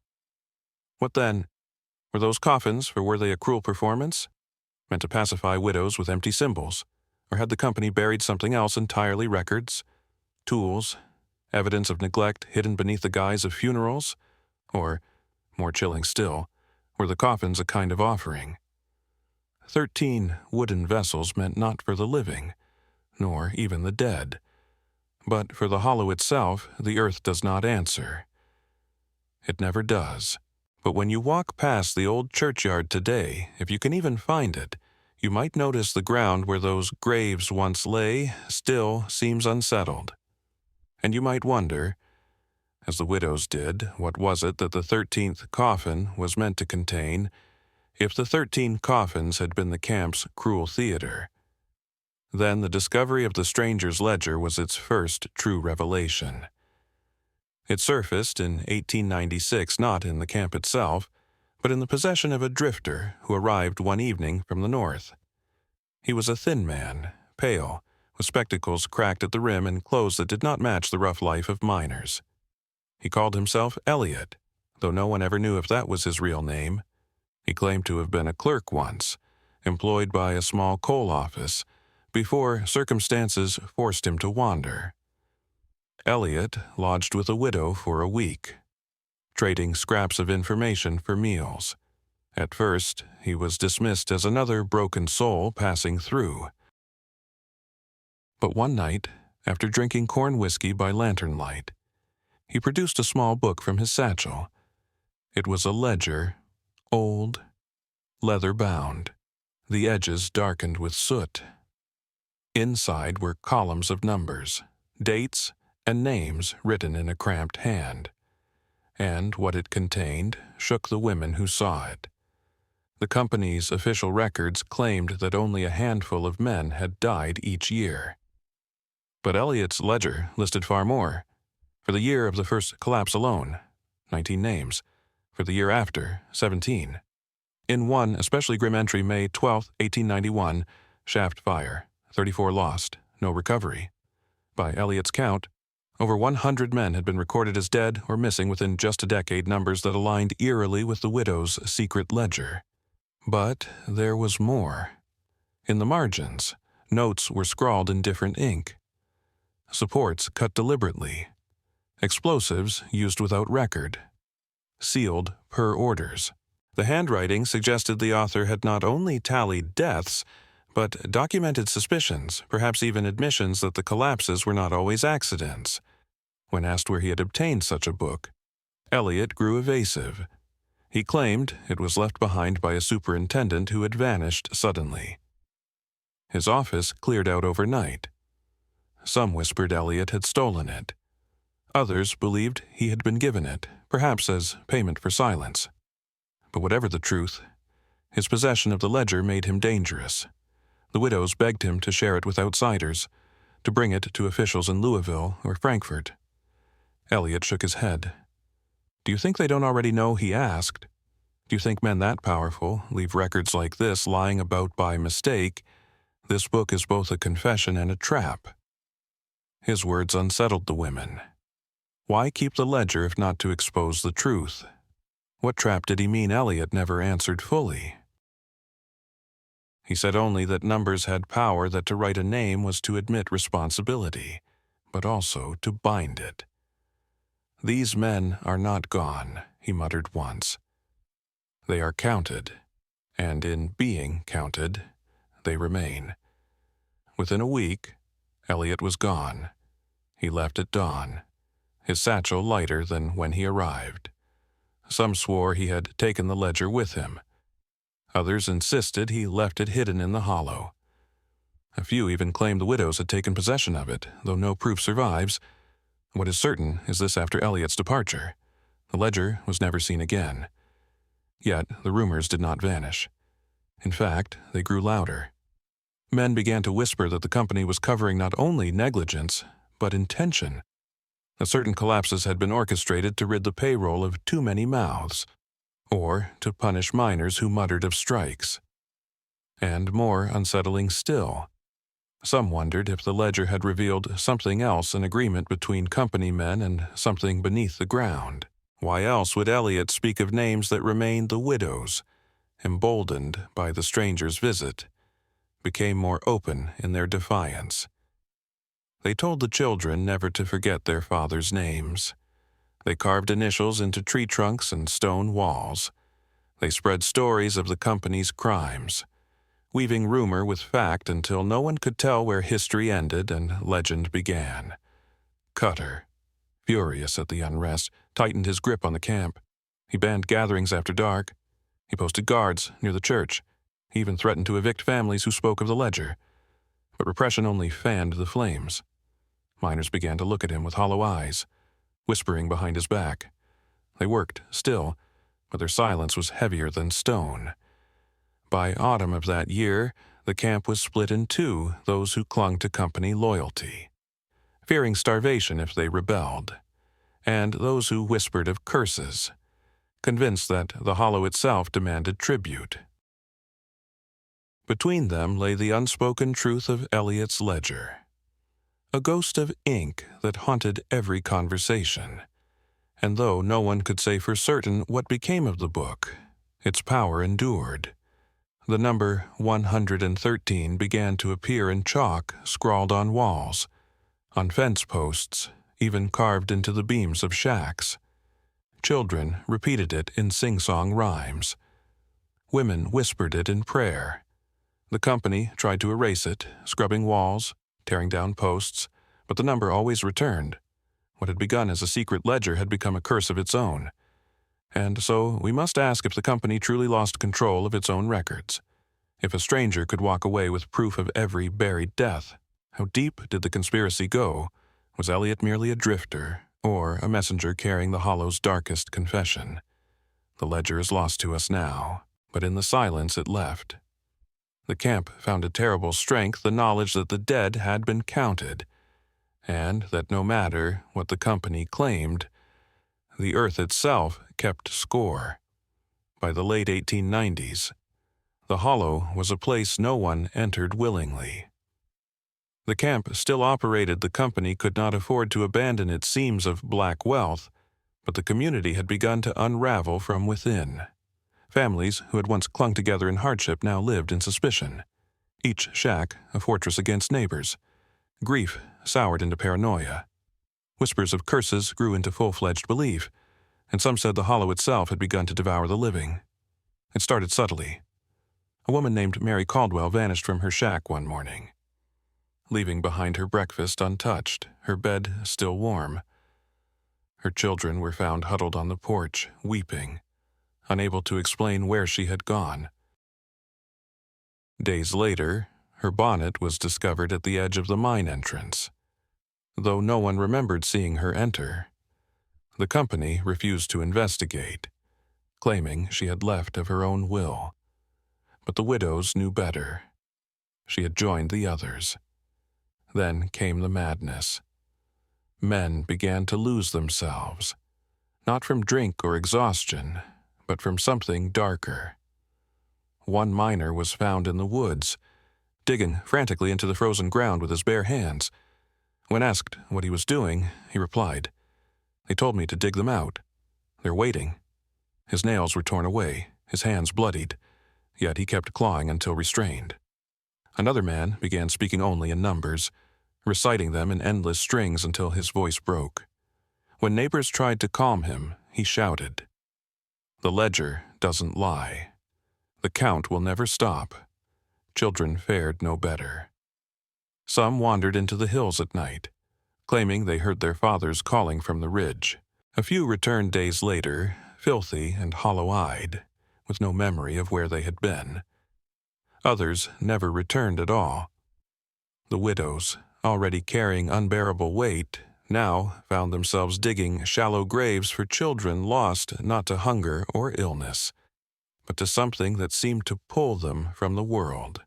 Speaker 1: What then? Were those coffins, or were they a cruel performance? Meant to pacify widows with empty symbols? Or had the company buried something else entirely? Records, tools, evidence of neglect hidden beneath the guise of funerals? Or, more chilling still, were the coffins a kind of offering? 13 wooden vessels meant not for the living, nor even the dead. But for the hollow itself, the earth does not answer. It never does. But when you walk past the old churchyard today, if you can even find it, you might notice the ground where those graves once lay still seems unsettled. And you might wonder, as the widows did, what was it that the 13th coffin was meant to contain, if the 13 coffins had been the camp's cruel theater. Then the discovery of the stranger's ledger was its first true revelation. It surfaced in 1896 not in the camp itself, but in the possession of a drifter who arrived one evening from the north. He was a thin man, pale, with spectacles cracked at the rim and clothes that did not match the rough life of miners. He called himself Elliot, though no one ever knew if that was his real name. He claimed to have been a clerk once, employed by a small coal office, before circumstances forced him to wander. Elliot lodged with a widow for a week, trading scraps of information for meals. At first, he was dismissed as another broken soul passing through. But one night, after drinking corn whiskey by lantern light, he produced a small book from his satchel. It was a ledger, old, leather-bound, the edges darkened with soot. Inside were columns of numbers, dates, and names written in a cramped hand. And what it contained shook the women who saw it. The company's official records claimed that only a handful of men had died each year. But Elliot's ledger listed far more. For the year of the first collapse alone, 19 names. For the year after, 17. In one especially grim entry, May 12, 1891, shaft fire, 34 lost, no recovery. By Elliot's count, over 100 men had been recorded as dead or missing within just a decade, numbers that aligned eerily with the widow's secret ledger. But there was more. In the margins, notes were scrawled in different ink. Supports cut deliberately. Explosives used without record. Sealed per orders. The handwriting suggested the author had not only tallied deaths, but documented suspicions, perhaps even admissions that the collapses were not always accidents. When asked where he had obtained such a book, Elliot grew evasive. He claimed it was left behind by a superintendent who had vanished suddenly. His office cleared out overnight. Some whispered Elliot had stolen it. Others believed he had been given it, perhaps as payment for silence. But whatever the truth, his possession of the ledger made him dangerous. The widows begged him to share it with outsiders, to bring it to officials in Louisville or Frankfurt. Elliot shook his head. "Do you think they don't already know?" he asked. "Do you think men that powerful leave records like this lying about by mistake? This book is both a confession and a trap." His words unsettled the women. Why keep the ledger if not to expose the truth? What trap did he mean? Elliot never answered fully. He said only that numbers had power, that to write a name was to admit responsibility, but also to bind it. "These men are not gone," he muttered once. "They are counted, and in being counted, they remain." Within a week, Elliot was gone. He left at dawn, his satchel lighter than when he arrived. Some swore he had taken the ledger with him. Others insisted he left it hidden in the hollow. A few even claimed the widows had taken possession of it, though no proof survives. What is certain is this: after Elliot's departure, the ledger was never seen again. Yet the rumors did not vanish. In fact, they grew louder. Men began to whisper that the company was covering not only negligence, but intention. That certain collapses had been orchestrated to rid the payroll of too many mouths, or to punish miners who muttered of strikes. And more unsettling still, some wondered if the ledger had revealed something else, an agreement between company men and something beneath the ground. Why else would Elliot speak of names that remained the widows, emboldened by the stranger's visit, became more open in their defiance? They told the children never to forget their father's names. They carved initials into tree trunks and stone walls. They spread stories of the company's crimes, weaving rumor with fact until no one could tell where history ended and legend began. Cutter, furious at the unrest, tightened his grip on the camp. He banned gatherings after dark. He posted guards near the church. He even threatened to evict families who spoke of the ledger. But repression only fanned the flames. Miners began to look at him with hollow eyes. whispering behind his back. They worked, still, but their silence was heavier than stone. By autumn of that year, the camp was split in two, those who clung to company loyalty, fearing starvation if they rebelled, and those who whispered of curses, convinced that the hollow itself demanded tribute. Between them lay the unspoken truth of Eliot's ledger, a ghost of ink that haunted every conversation. And though no one could say for certain what became of the book, its power endured. The number 113 began to appear in chalk scrawled on walls, on fence posts, even carved into the beams of shacks. Children repeated it in sing-song rhymes. Women whispered it in prayer. The company tried to erase it, scrubbing walls, tearing down posts, but the number always returned. What had begun as a secret ledger had become a curse of its own. And so we must ask if the company truly lost control of its own records. If a stranger could walk away with proof of every buried death, how deep did the conspiracy go? Was Eliot merely a drifter, or a messenger carrying the Hollow's darkest confession? The ledger is lost to us now, but in the silence it left. The camp found a terrible strength the knowledge that the dead had been counted, and that no matter what the company claimed, the earth itself kept score. By the late 1890s, the Hollow was a place no one entered willingly. The camp still operated. The company could not afford to abandon its seams of black wealth, but the community had begun to unravel from within. Families who had once clung together in hardship now lived in suspicion. Each shack a fortress against neighbors. Grief soured into paranoia. Whispers of curses grew into full-fledged belief, and some said the Hollow itself had begun to devour the living. It started subtly. A woman named Mary Caldwell vanished from her shack one morning, leaving behind her breakfast untouched, her bed still warm. Her children were found huddled on the porch, weeping, unable to explain where she had gone. Days later, her bonnet was discovered at the edge of the mine entrance, though no one remembered seeing her enter. The company refused to investigate, claiming she had left of her own will. But the widows knew better. She had joined the others. Then came the madness. Men began to lose themselves, not from drink or exhaustion, but from something darker. One miner was found in the woods, digging frantically into the frozen ground with his bare hands. When asked what he was doing, he replied, "They told me to dig them out. They're waiting." His nails were torn away, his hands bloodied, yet he kept clawing until restrained. Another man began speaking only in numbers, reciting them in endless strings until his voice broke. When neighbors tried to calm him, he shouted, "The ledger doesn't lie. The count will never stop." Children fared no better. Some wandered into the hills at night, claiming they heard their fathers calling from the ridge. A few returned days later, filthy and hollow-eyed, with no memory of where they had been. Others never returned at all. The widows, already carrying unbearable weight, now found themselves digging shallow graves for children lost not to hunger or illness, but to something that seemed to pull them from the world.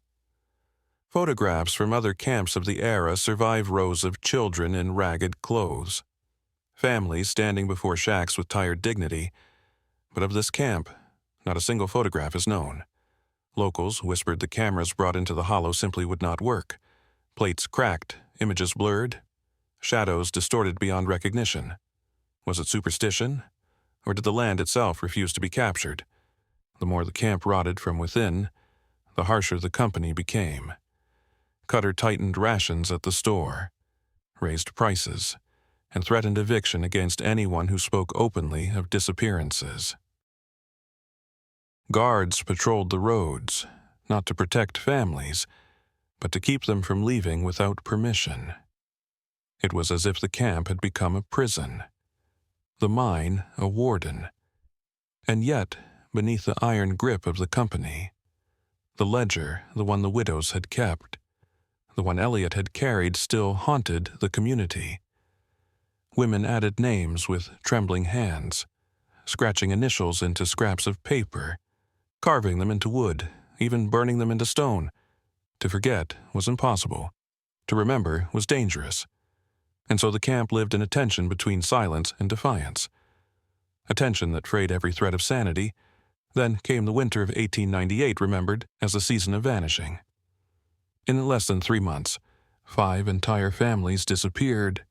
Speaker 1: Photographs from other camps of the era survive rows of children in ragged clothes, families standing before shacks with tired dignity, but of this camp, not a single photograph is known. Locals whispered the cameras brought into the Hollow simply would not work. Plates cracked, images blurred, shadows distorted beyond recognition. Was it superstition, or did the land itself refuse to be captured? The more the camp rotted from within, the harsher the company became. Cutter tightened rations at the store, raised prices, and threatened eviction against anyone who spoke openly of disappearances. Guards patrolled the roads, not to protect families, but to keep them from leaving without permission. It was as if the camp had become a prison, the mine a warden, and yet, beneath the iron grip of the company, the ledger, the one the widows had kept, the one Eliot had carried, still haunted the community. Women added names with trembling hands, scratching initials into scraps of paper, carving them into wood, even burning them into stone. To forget was impossible. To remember was dangerous. And so the camp lived in a tension between silence and defiance. A tension that frayed every thread of sanity. Then came the winter of 1898, remembered as the season of vanishing. In less than 3 months, 5 entire families disappeared.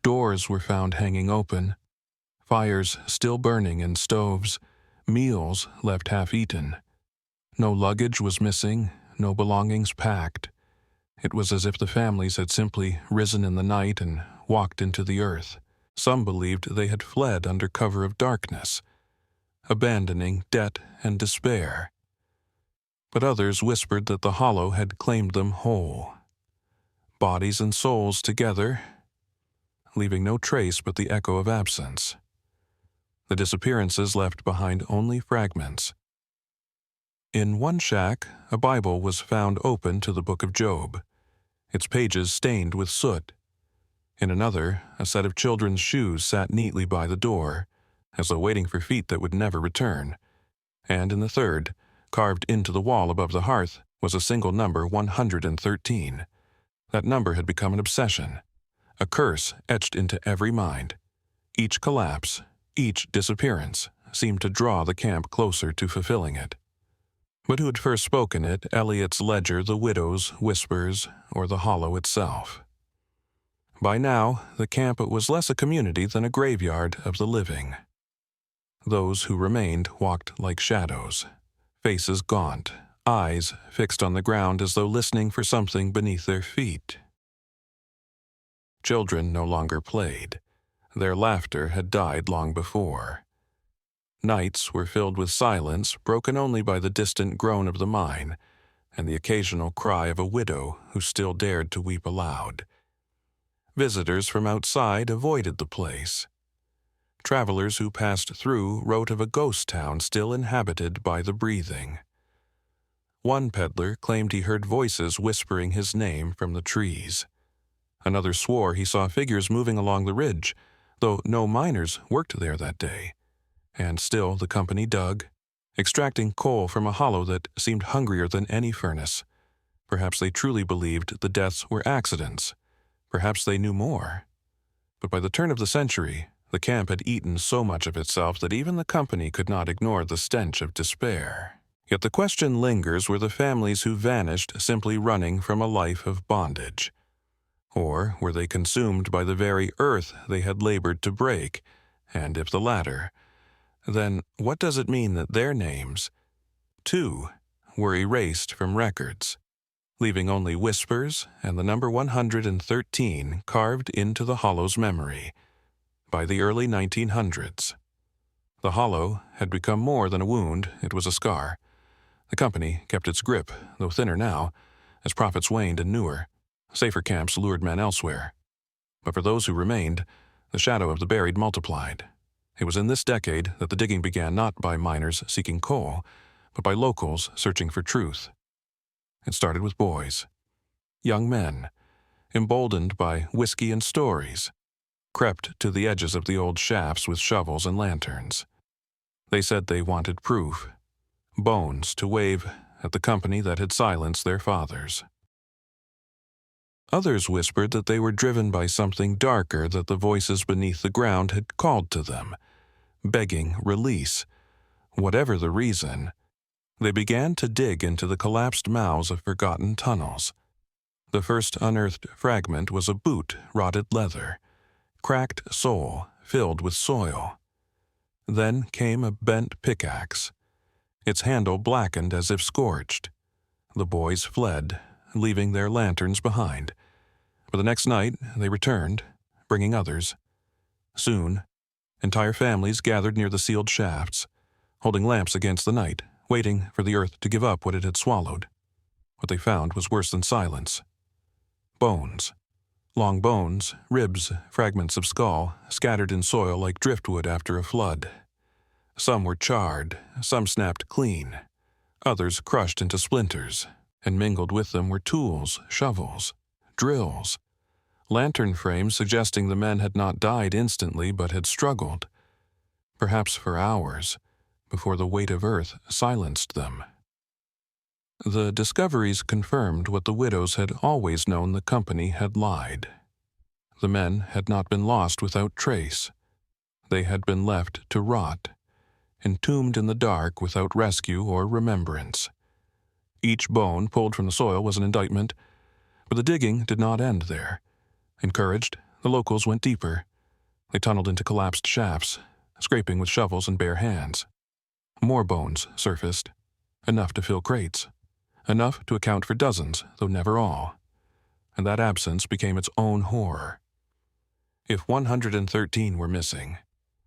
Speaker 1: Doors were found hanging open, fires still burning in stoves, meals left half-eaten. No luggage was missing, no belongings packed. It was as if the families had simply risen in the night and walked into the earth. Some believed they had fled under cover of darkness, abandoning debt and despair. But others whispered that the hollow had claimed them whole, bodies and souls together, leaving no trace but the echo of absence. The disappearances left behind only fragments. In one shack, a Bible was found open to the book of Job, its pages stained with soot. In another, a set of children's shoes sat neatly by the door, as though waiting for feet that would never return. And in the third, carved into the wall above the hearth, was a single number 113. That number had become an obsession, a curse etched into every mind. Each collapse, each disappearance, seemed to draw the camp closer to fulfilling it. But who had first spoken it, Eliot's ledger, the widow's whispers, or the hollow itself? By now, the camp was less a community than a graveyard of the living. Those who remained walked like shadows, faces gaunt, eyes fixed on the ground as though listening for something beneath their feet. Children no longer played. Their laughter had died long before. Nights were filled with silence, broken only by the distant groan of the mine and the occasional cry of a widow who still dared to weep aloud. Visitors from outside avoided the place. Travelers who passed through wrote of a ghost town still inhabited by the breathing. One peddler claimed he heard voices whispering his name from the trees. Another swore he saw figures moving along the ridge, though no miners worked there that day. And still the company dug, extracting coal from a hollow that seemed hungrier than any furnace. Perhaps they truly believed the deaths were accidents. Perhaps they knew more. But by the turn of the century, the camp had eaten so much of itself that even the company could not ignore the stench of despair. Yet the question lingers, were the families who vanished simply running from a life of bondage? Or were they consumed by the very earth they had labored to break? And if the latter, then what does it mean that their names, too, were erased from records, leaving only whispers and the number 113 carved into the hollow's memory? By the early 1900s, the hollow had become more than a wound, it was a scar. The company kept its grip, though thinner now, as profits waned and newer. Safer camps lured men elsewhere. But for those who remained, the shadow of the buried multiplied. It was in this decade that the digging began, not by miners seeking coal, but by locals searching for truth. It started with boys. Young men, emboldened by whiskey and stories, crept to the edges of the old shafts with shovels and lanterns. They said they wanted proof, bones to wave at the company that had silenced their fathers. Others whispered that they were driven by something darker, that the voices beneath the ground had called to them, begging release. Whatever the reason, they began to dig into the collapsed mouths of forgotten tunnels. The first unearthed fragment was a boot, rotted leather, cracked sole filled with soil. Then came a bent pickaxe, its handle blackened as if scorched. The boys fled, leaving their lanterns behind. But the next night they returned, bringing others. Soon, entire families gathered near the sealed shafts, holding lamps against the night, waiting for the earth to give up what it had swallowed. What they found was worse than silence. Bones. Long bones, ribs, fragments of skull, scattered in soil like driftwood after a flood. Some were charred, some snapped clean, others crushed into splinters, and mingled with them were tools, shovels, drills, lantern frames suggesting the men had not died instantly but had struggled, perhaps for hours, before the weight of earth silenced them. The discoveries confirmed what the widows had always known: the company had lied. The men had not been lost without trace. They had been left to rot, entombed in the dark without rescue or remembrance. Each bone pulled from the soil was an indictment, but the digging did not end there. Encouraged, the locals went deeper. They tunneled into collapsed shafts, scraping with shovels and bare hands. More bones surfaced, enough to fill crates, enough to account for dozens, though never all. And that absence became its own horror. If 113 were missing,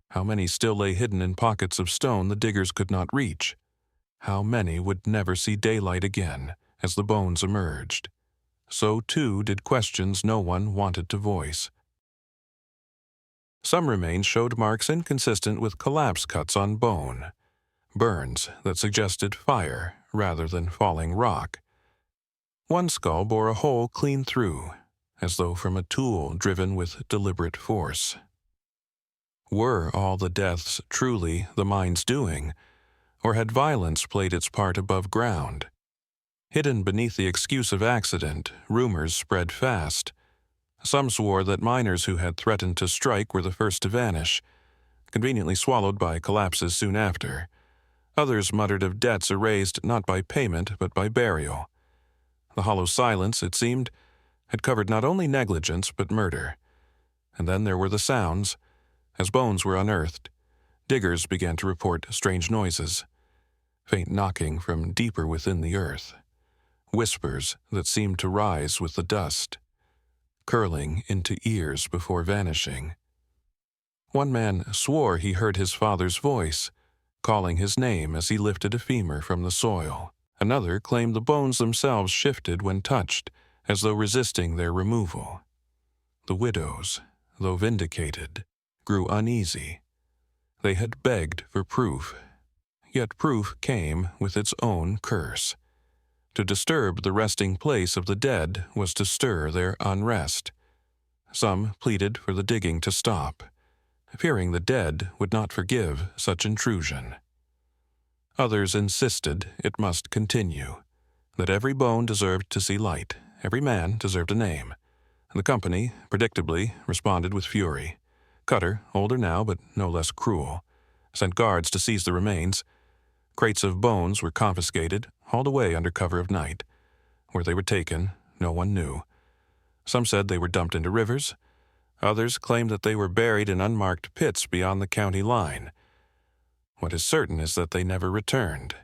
Speaker 1: how many still lay hidden in pockets of stone the diggers could not reach? How many would never see daylight again as the bones emerged? So too did questions no one wanted to voice. Some remains showed marks inconsistent with collapse cuts on bone, burns that suggested fire rather than falling rock. One skull bore a hole clean through, as though from a tool driven with deliberate force. Were all the deaths truly the mine's doing, or had violence played its part above ground? Hidden beneath the excuse of accident, rumors spread fast. Some swore that miners who had threatened to strike were the first to vanish, conveniently swallowed by collapses soon after. Others muttered of debts erased not by payment but by burial. The hollow silence, it seemed, had covered not only negligence but murder. And then there were the sounds. As bones were unearthed, diggers began to report strange noises, faint knocking from deeper within the earth, whispers that seemed to rise with the dust, curling into ears before vanishing. One man swore he heard his father's voice, calling his name as he lifted a femur from the soil. Another claimed the bones themselves shifted when touched, as though resisting their removal. The widows, though vindicated, grew uneasy. They had begged for proof, yet proof came with its own curse. To disturb the resting place of the dead was to stir their unrest. Some pleaded for the digging to stop, fearing the dead would not forgive such intrusion. Others insisted it must continue, that every bone deserved to see light, every man deserved a name. The company, predictably, responded with fury. Cutter, older now but no less cruel, sent guards to seize the remains. Crates of bones were confiscated, hauled away under cover of night. Where they were taken, no one knew. Some said they were dumped into rivers. Others claimed that they were buried in unmarked pits beyond the county line. What is certain is that they never returned.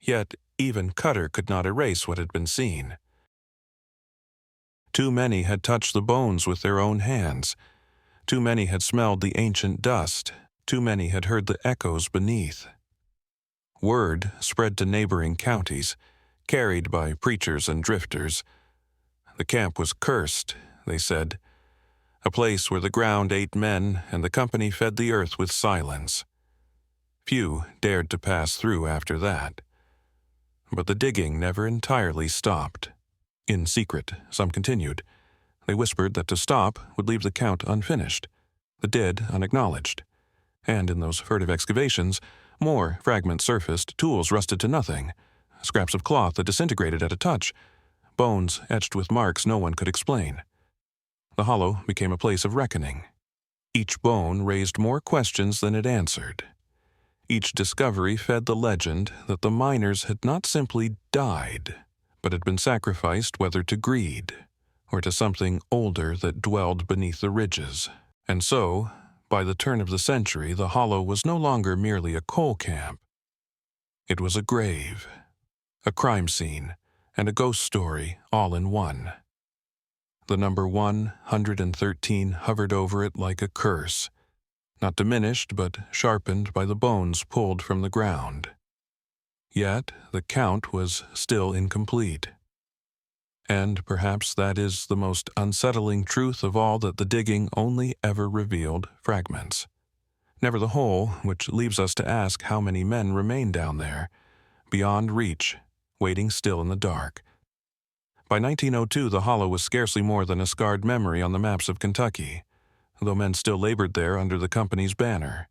Speaker 1: Yet even Cutter could not erase what had been seen. Too many had touched the bones with their own hands. Too many had smelled the ancient dust. Too many had heard the echoes beneath. Word spread to neighboring counties, carried by preachers and drifters. The camp was cursed, they said, a place where the ground ate men and the company fed the earth with silence. Few dared to pass through after that. But the digging never entirely stopped. In secret, some continued. They whispered that to stop would leave the count unfinished, the dead unacknowledged. And in those furtive excavations, more fragments surfaced, tools rusted to nothing, scraps of cloth that disintegrated at a touch, bones etched with marks no one could explain. The hollow became a place of reckoning. Each bone raised more questions than it answered. Each discovery fed the legend that the miners had not simply died, but had been sacrificed whether to greed or to something older that dwelled beneath the ridges. And so, by the turn of the century, the hollow was no longer merely a coal camp. It was a grave, a crime scene, and a ghost story all in one. The number 113 hovered over it like a curse, not diminished but sharpened by the bones pulled from the ground. Yet the count was still incomplete. And perhaps that is the most unsettling truth of all, that the digging only ever revealed fragments. Never the whole, which leaves us to ask how many men remain down there, beyond reach, waiting still in the dark. By 1902, the hollow was scarcely more than a scarred memory on the maps of Kentucky, though men still labored there under the company's banner.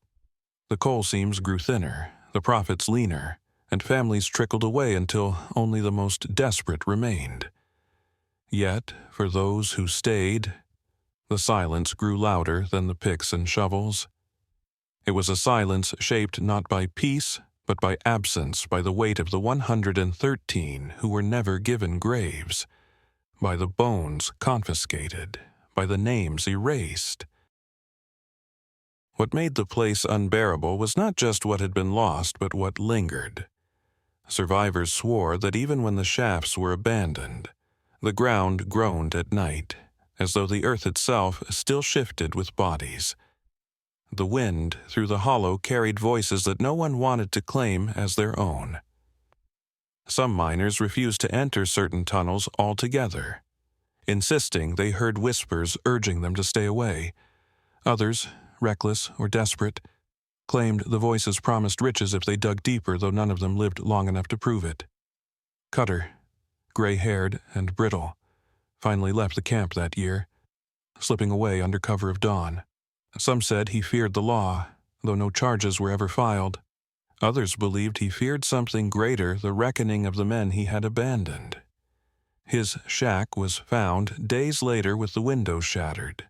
Speaker 1: The coal seams grew thinner, the profits leaner, and families trickled away until only the most desperate remained. Yet, for those who stayed, the silence grew louder than the picks and shovels. It was a silence shaped not by peace, but by absence, by the weight of the 113 who were never given graves, by the bones confiscated, by the names erased. What made the place unbearable was not just what had been lost, but what lingered. Survivors swore that even when the shafts were abandoned, the ground groaned at night, as though the earth itself still shifted with bodies. The wind through the hollow carried voices that no one wanted to claim as their own. Some miners refused to enter certain tunnels altogether, insisting they heard whispers urging them to stay away. Others, reckless or desperate, claimed the voices promised riches if they dug deeper, though none of them lived long enough to prove it. Cutter, gray-haired and brittle, finally left the camp that year, slipping away under cover of dawn. Some said he feared the law, though no charges were ever filed. Others believed he feared something greater, the reckoning of the men he had abandoned. His shack was found days later with the windows shattered,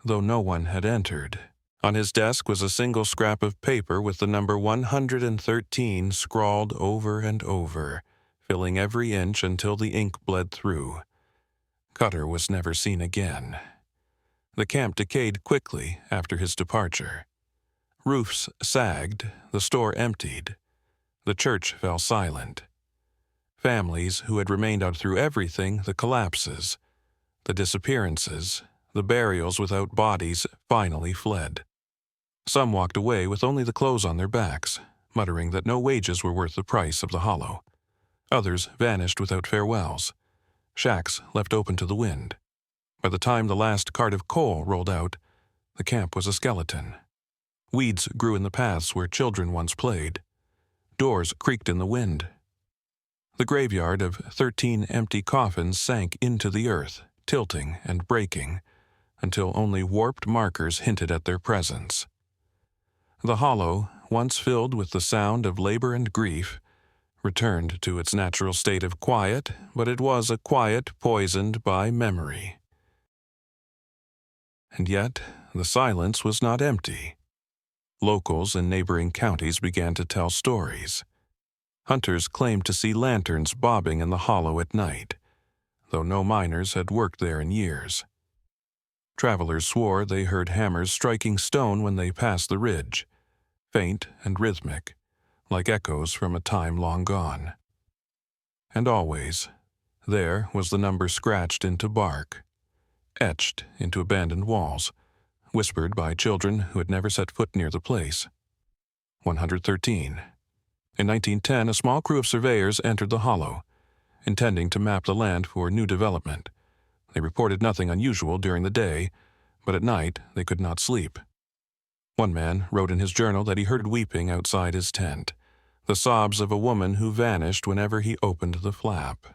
Speaker 1: though no one had entered. On his desk was a single scrap of paper with the number 113 scrawled over and over, filling every inch until the ink bled through. Cutter was never seen again. The camp decayed quickly after his departure. Roofs sagged, the store emptied. The church fell silent. Families who had remained out through everything, the collapses, the disappearances, the burials without bodies, finally fled. Some walked away with only the clothes on their backs, muttering that no wages were worth the price of the hollow. Others vanished without farewells, shacks left open to the wind. By the time the last cart of coal rolled out, the camp was a skeleton. Weeds grew in the paths where children once played. Doors creaked in the wind. The graveyard of 13 empty coffins sank into the earth, tilting and breaking, until only warped markers hinted at their presence. The hollow, once filled with the sound of labor and grief, returned to its natural state of quiet, but it was a quiet poisoned by memory. And yet, the silence was not empty. Locals in neighboring counties began to tell stories. Hunters claimed to see lanterns bobbing in the hollow at night, though no miners had worked there in years. Travelers swore they heard hammers striking stone when they passed the ridge, faint and rhythmic, like echoes from a time long gone. And always, there was the number scratched into bark, etched into abandoned walls, whispered by children who had never set foot near the place. 113. In 1910, a small crew of surveyors entered the hollow, intending to map the land for new development. They reported nothing unusual during the day, but at night they could not sleep. One man wrote in his journal that he heard weeping outside his tent, the sobs of a woman who vanished whenever he opened the flap.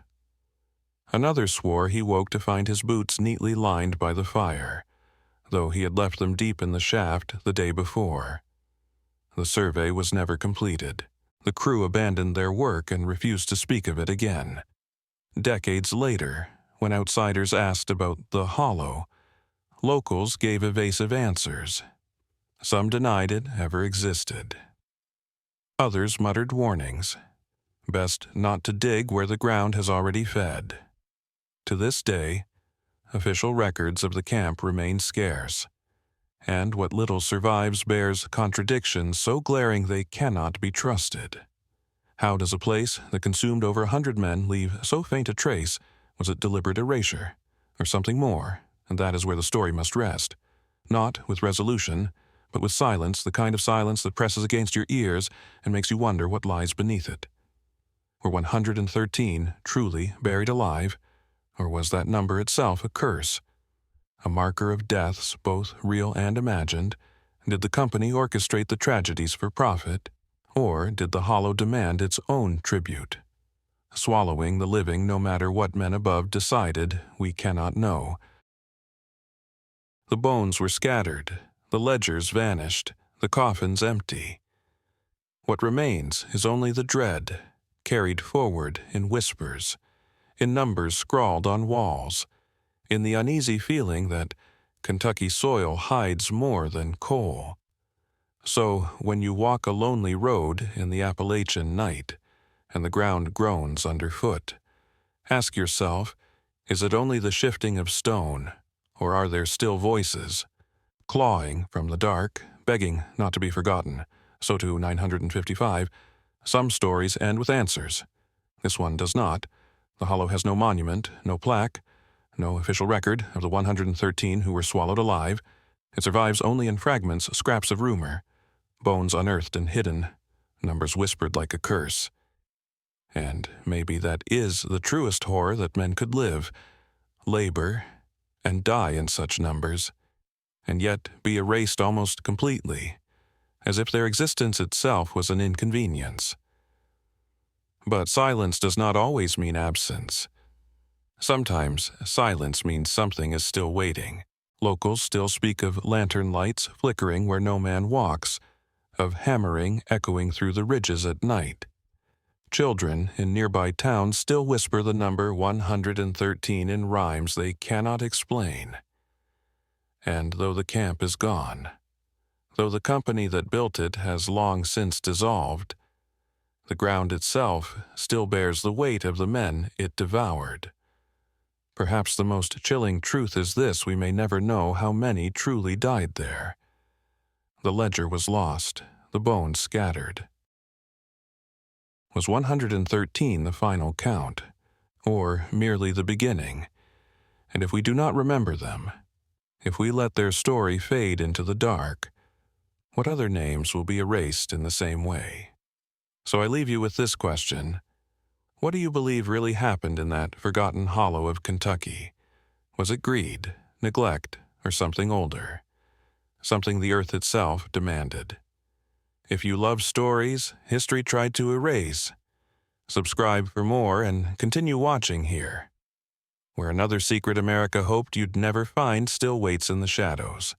Speaker 1: Another swore he woke to find his boots neatly lined by the fire, though he had left them deep in the shaft the day before. The survey was never completed. The crew abandoned their work and refused to speak of it again. Decades later, when outsiders asked about the hollow, locals gave evasive answers. Some denied it ever existed. Others muttered warnings. Best not to dig where the ground has already fed. To this day, official records of the camp remain scarce, and what little survives bears contradictions so glaring they cannot be trusted. How does a place that consumed over 100 men leave so faint a trace? Was it deliberate erasure, or something more? And that is where the story must rest. Not with resolution, but with silence, the kind of silence that presses against your ears and makes you wonder what lies beneath it. Were 113 truly buried alive, or was that number itself a curse? A marker of deaths, both real and imagined? Did the company orchestrate the tragedies for profit? Or did the hollow demand its own tribute? swallowing the living no matter what men above decided, we cannot know. The bones were scattered, the ledgers vanished, the coffins empty. What remains is only the dread, carried forward in whispers, in numbers scrawled on walls, in the uneasy feeling that Kentucky soil hides more than coal. So, when you walk a lonely road in the Appalachian night, and the ground groans underfoot, ask yourself, is it only the shifting of stone, or are there still voices, clawing from the dark, begging not to be forgotten? So too 955, some stories end with answers. This one does not. The hollow has no monument, no plaque, no official record of the 113 who were swallowed alive. It survives only in fragments, scraps of rumor, bones unearthed and hidden, numbers whispered like a curse. And maybe that is the truest horror that men could live, labor, and die in such numbers, and yet be erased almost completely, as if their existence itself was an inconvenience. But silence does not always mean absence. Sometimes silence means something is still waiting. Locals still speak of lantern lights flickering where no man walks, of hammering echoing through the ridges at night. Children in nearby towns still whisper the number 113 in rhymes they cannot explain. And though the camp is gone, though the company that built it has long since dissolved, the ground itself still bears the weight of the men it devoured. Perhaps the most chilling truth is this: we may never know how many truly died there. The ledger was lost, the bones scattered. Was 113 the final count, or merely the beginning? And if we do not remember them, if we let their story fade into the dark, what other names will be erased in the same way? So I leave you with this question. What do you believe really happened in that forgotten hollow of Kentucky? Was it greed, neglect, or something older? Something the earth itself demanded? If you love stories history tried to erase, subscribe for more and continue watching here, where another secret America hoped you'd never find still waits in the shadows.